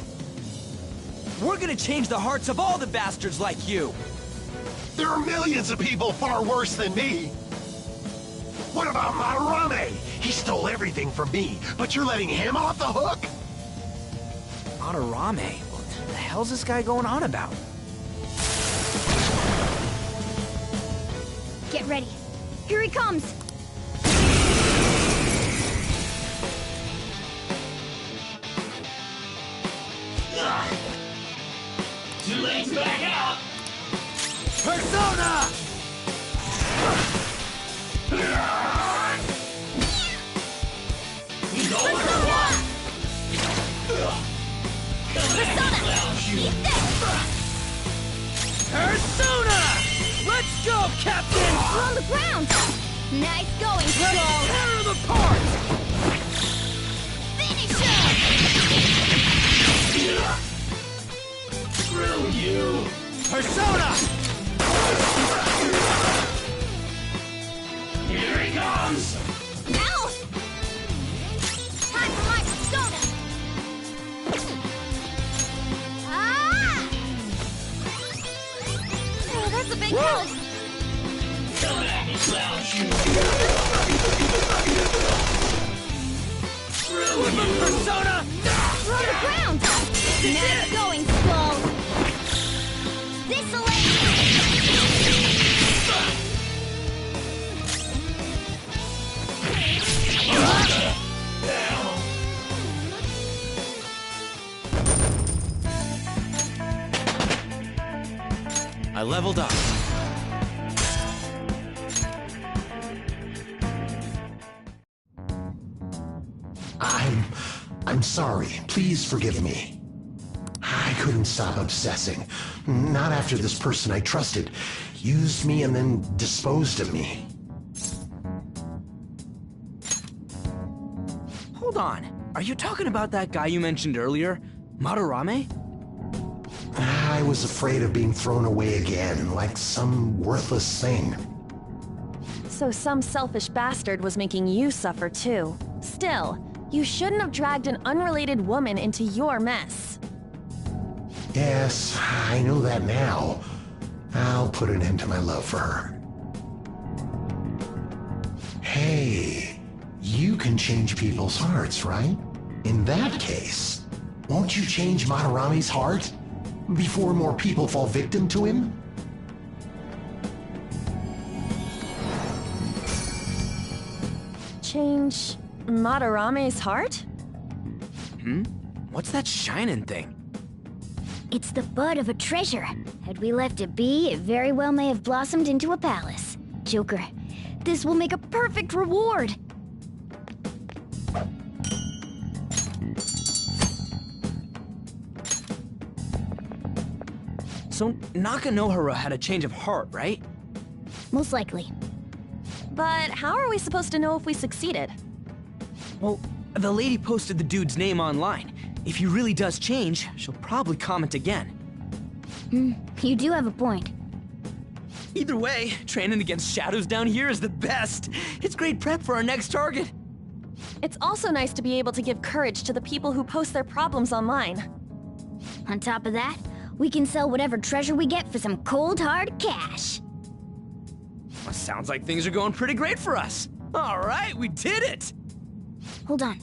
We're gonna change the hearts of all the bastards like you. There are millions of people far worse than me. What about Madarame? He stole everything from me, but you're letting him off the hook? Madarame? What the hell's this guy going on about? Get ready. Here he comes. Too late to back out! Persona! You know what? Persona! Eat this! Persona! Let's go, Captain! We're on the ground. Nice going, Let's Skull. tear them apart! Finish him! Screw you! Persona! Here he comes! Ow! Time for my persona! Ah! Oh, that's a big help. Come at me, slouch! Screw you! Persona! We're on the ground. Nice going, Skull. This'll let I leveled up. I'm sorry. Please forgive me. I couldn't can stop obsessing. Not after this person I trusted used me and then disposed of me. Hold on. Are you talking about that guy you mentioned earlier? Madarame? I was afraid of being thrown away again, like some worthless thing. So some selfish bastard was making you suffer too. Still, you shouldn't have dragged an unrelated woman into your mess. Yes, I know that now. I'll put an end to my love for her. Hey, you can change people's hearts, right? In that case, won't you change Madarame's heart before more people fall victim to him? Change Madarame's heart? Hmm? What's that shining thing? It's the bud of a treasure. Had we left it be, it very well may have blossomed into a palace. Joker, this will make a perfect reward. So Nakanohara had a change of heart, right? Most likely. But how are we supposed to know if we succeeded? Well, the lady posted the dude's name online. If he really does change, she'll probably comment again. You do have a point. Either way, training against shadows down here is the best. It's great prep for our next target. It's also nice to be able to give courage to the people who post their problems online. On top of that, we can sell whatever treasure we get for some cold, hard cash. Well, sounds like things are going pretty great for us. All right, we did it! Hold on.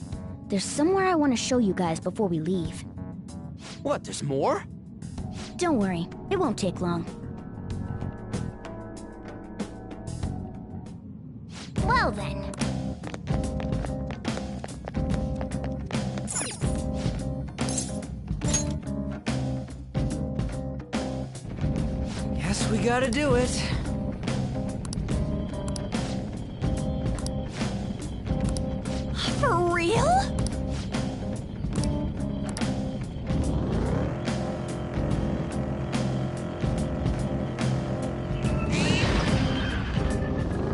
There's somewhere I want to show you guys before we leave. What, there's more? Don't worry, it won't take long. Well then. Guess we gotta do it. For real?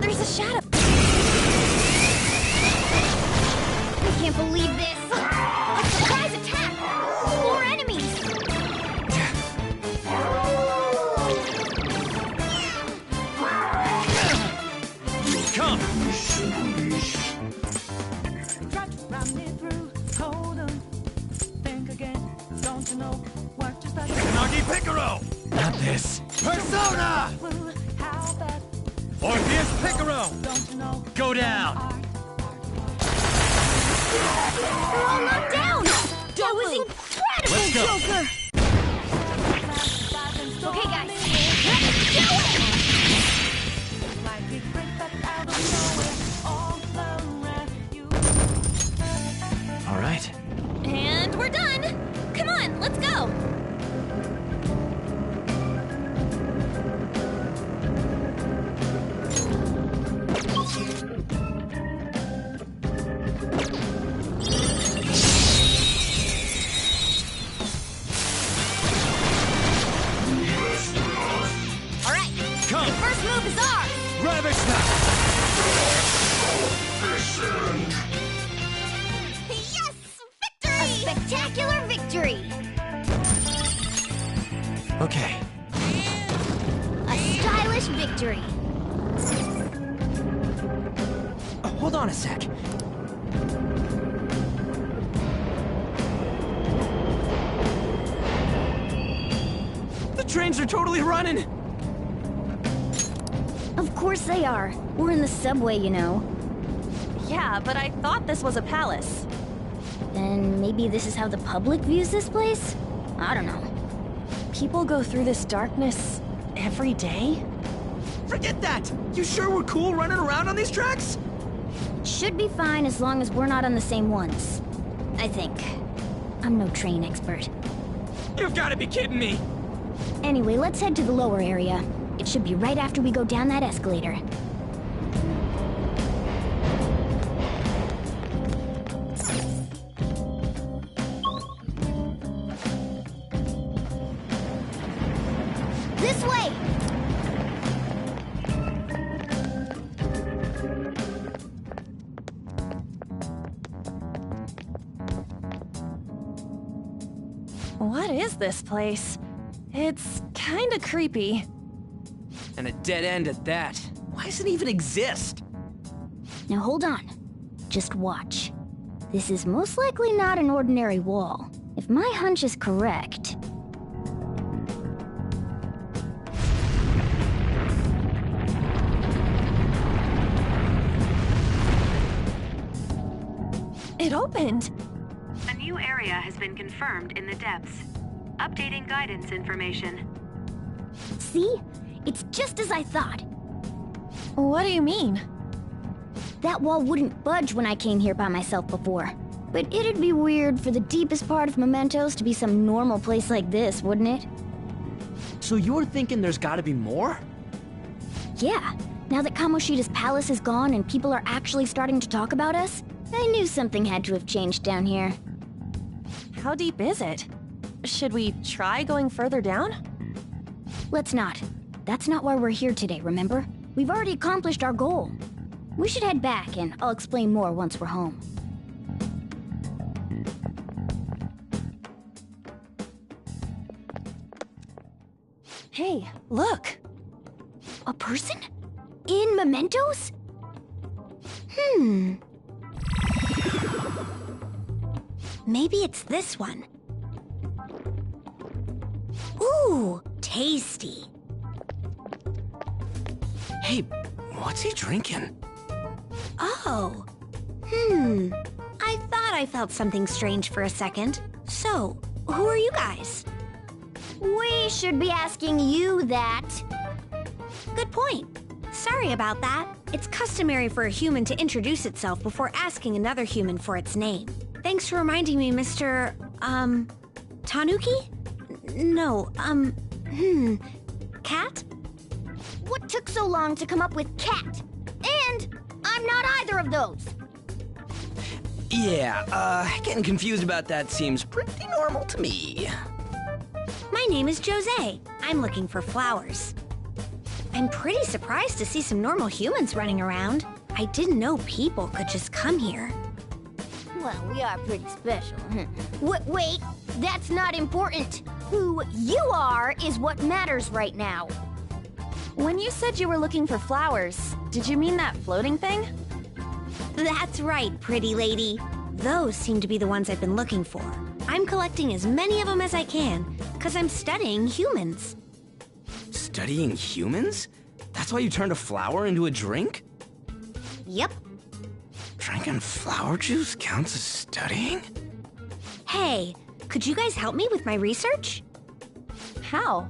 There's a shadow. I can't believe this. A surprise attack. More enemies. Come! Nagi Picaro! Not this. Persona! Orpheus Picaro! Go down! They're all knocked down. That was incredible, Let's go. Joker. Okay, guys. Let's do it! All right. And we're done! Come on, let's go! Alright, Come! the first move is ours! Rabbit Snap! Yes! Victory! A spectacular victory! Okay. A stylish victory! Hold on a sec. The trains are totally running! Of course they are. We're in the subway, you know. Yeah, but I thought this was a palace. Then maybe this is how the public views this place? I don't know. People go through this darkness every day? Forget that! You sure we're cool running around on these tracks? Should be fine as long as we're not on the same ones. I think. I'm no train expert. You've gotta be kidding me! Anyway, let's head to the lower area. It should be right after we go down that escalator. This way! What is this place? It's kinda creepy. And a dead end at that. Why does it even exist? Now hold on. Just watch. This is most likely not an ordinary wall. If my hunch is correct... It opened! A new area has been confirmed in the depths. Updating guidance information. See? It's just as I thought. What do you mean? That wall wouldn't budge when I came here by myself before. But it'd be weird for the deepest part of Mementos to be some normal place like this, wouldn't it? So you're thinking there's gotta be more? Yeah. Now that Kamoshida's palace is gone and people are actually starting to talk about us, I knew something had to have changed down here. How deep is it? Should we try going further down? Let's not. That's not why we're here today, remember? We've already accomplished our goal. We should head back, and I'll explain more once we're home. Hey, look! A person? In Mementos? Maybe it's this one. Ooh, tasty. Hey, what's he drinking? Oh. I thought I felt something strange for a second. So, who are you guys? We should be asking you that. Good point. Sorry about that. It's customary for a human to introduce itself before asking another human for its name. Thanks for reminding me, Mr. Tanuki? No, Cat? What took so long to come up with cat? And I'm not either of those. Yeah, getting confused about that seems pretty normal to me. My name is Jose. I'm looking for flowers. I'm pretty surprised to see some normal humans running around. I didn't know people could just come here. Well, we are pretty special. Wait, that's not important. Who you are is what matters right now. When you said you were looking for flowers, did you mean that floating thing? That's right, pretty lady. Those seem to be the ones I've been looking for. I'm collecting as many of them as I can, because I'm studying humans. Studying humans? That's why you turned a flower into a drink? Yep. Drinking flower juice counts as studying? Hey, could you guys help me with my research? How?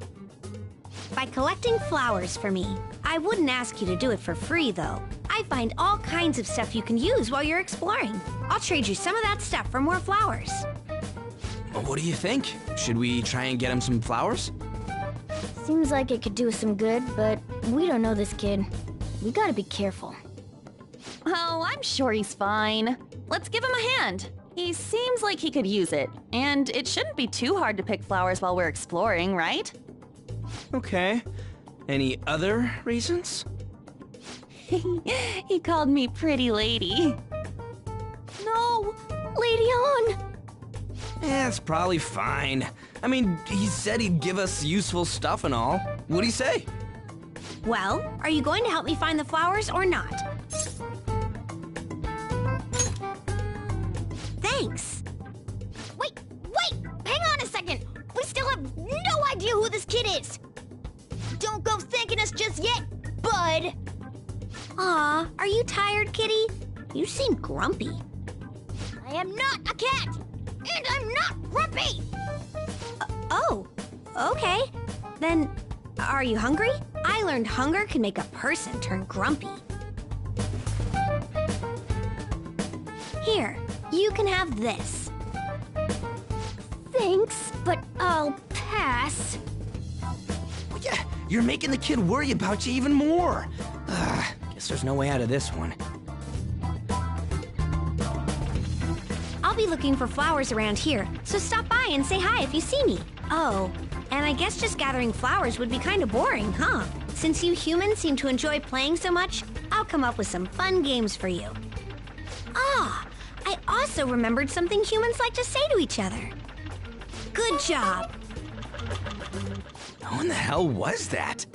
By collecting flowers for me. I wouldn't ask you to do it for free, though. I find all kinds of stuff you can use while you're exploring. I'll trade you some of that stuff for more flowers. Well, what do you think? Should we try and get him some flowers? Seems like it could do us some good, but we don't know this kid. We gotta be careful. Oh, I'm sure he's fine. Let's give him a hand. He seems like he could use it, and it shouldn't be too hard to pick flowers while we're exploring, right? Okay. Any other reasons? He called me pretty lady. No! Lady On! Yeah, it's probably fine. I mean, he said he'd give us useful stuff and all. What'd he say? Well, are you going to help me find the flowers or not? Thanks. Wait! Hang on a second! We still have no idea who this kid is! Don't go thanking us just yet, bud! Aw, are you tired, kitty? You seem grumpy. I am not a cat! And I'm not grumpy! Oh, okay. Then, are you hungry? I learned hunger can make a person turn grumpy. Here, you can have this. Thanks, but I'll pass. Well, yeah, you're making the kid worry about you even more. Guess there's no way out of this one. I'll be looking for flowers around here, so stop by and say hi if you see me. Oh, And I guess just gathering flowers would be kind of boring, huh? Since you humans seem to enjoy playing so much, I'll come up with some fun games for you. Ah, I also remembered something humans like to say to each other. Good job. Who in the hell was that?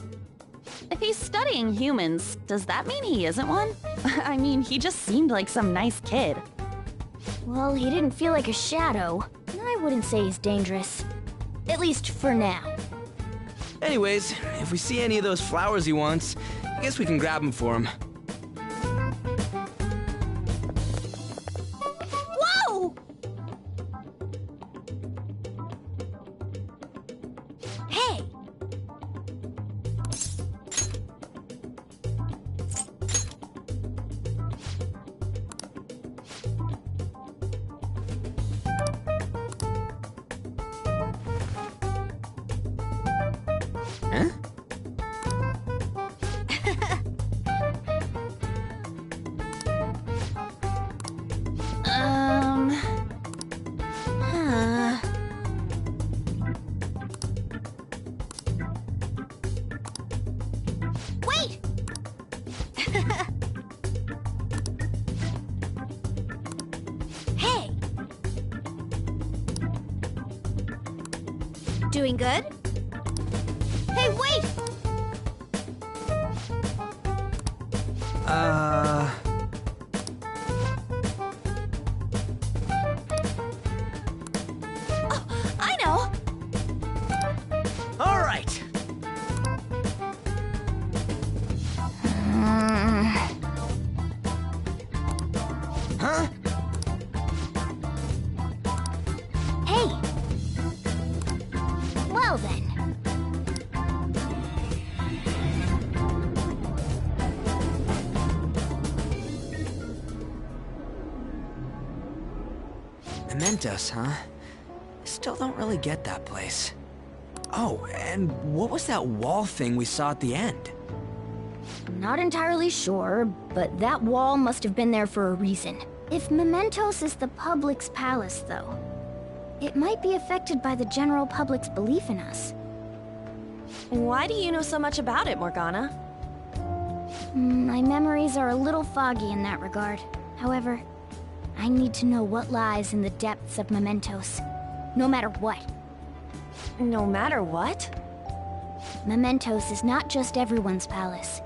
If he's studying humans, does that mean he isn't one? I mean, he just seemed like some nice kid. Well, he didn't feel like a shadow. I wouldn't say he's dangerous. At least for now. Anyways, if we see any of those flowers he wants, I guess we can grab them for him. Whoa! Hey! Huh? Huh. Wait! Hey! Doing good? Hey, wait! Oh, I know! All right. Huh? Hey! Well then. Mementos, huh? Still don't really get that place. Oh, and what was that wall thing we saw at the end? Not entirely sure, but that wall must have been there for a reason. If Mementos is the public's palace, though, it might be affected by the general public's belief in us. Why do you know so much about it, Morgana? My memories are a little foggy in that regard. However, I need to know what lies in the depths of Mementos. No matter what. No matter what? Mementos is not just everyone's palace.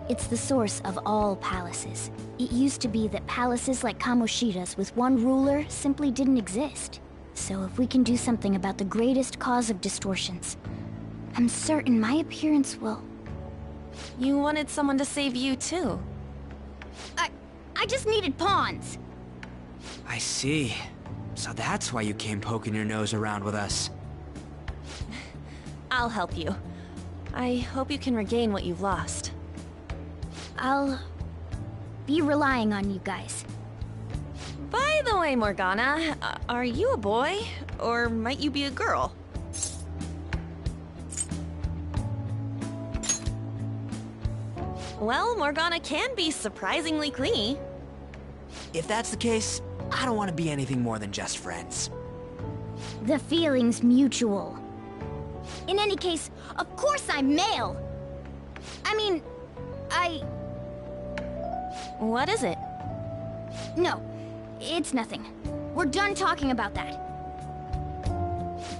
It's the source of all palaces. It used to be that palaces like Kamoshida's with one ruler simply didn't exist. So if we can do something about the greatest cause of distortions, I'm certain my appearance will... You wanted someone to save you, too. I just needed pawns! I see. So that's why you came poking your nose around with us. I'll help you. I hope you can regain what you've lost. I'll be relying on you guys. By the way, Morgana, are you a boy? Or might you be a girl? Well, Morgana can be surprisingly clingy. If that's the case, I don't want to be anything more than just friends. The feeling's mutual. In any case, of course I'm male! I mean, What is it? No, it's nothing. We're done talking about that.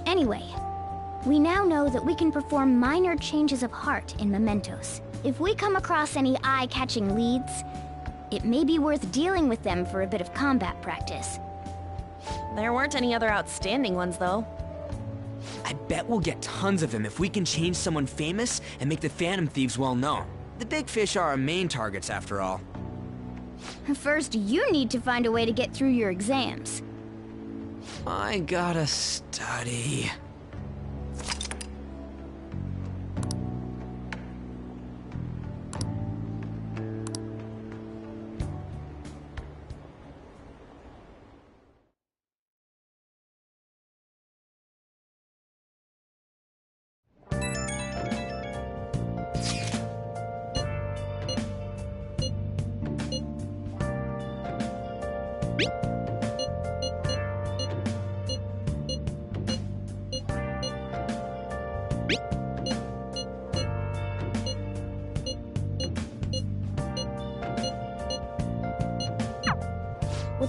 Anyway, we now know that we can perform minor changes of heart in Mementos. If we come across any eye-catching leads, it may be worth dealing with them for a bit of combat practice. There weren't any other outstanding ones, though. I bet we'll get tons of them if we can change someone famous and make the Phantom Thieves well known. The big fish are our main targets, after all. First, you need to find a way to get through your exams. I gotta study.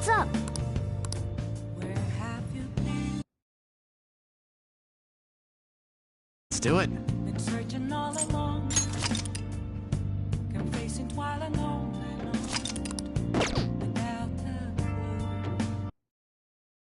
What's up? Let's do it. Been searching all along, confessing while I know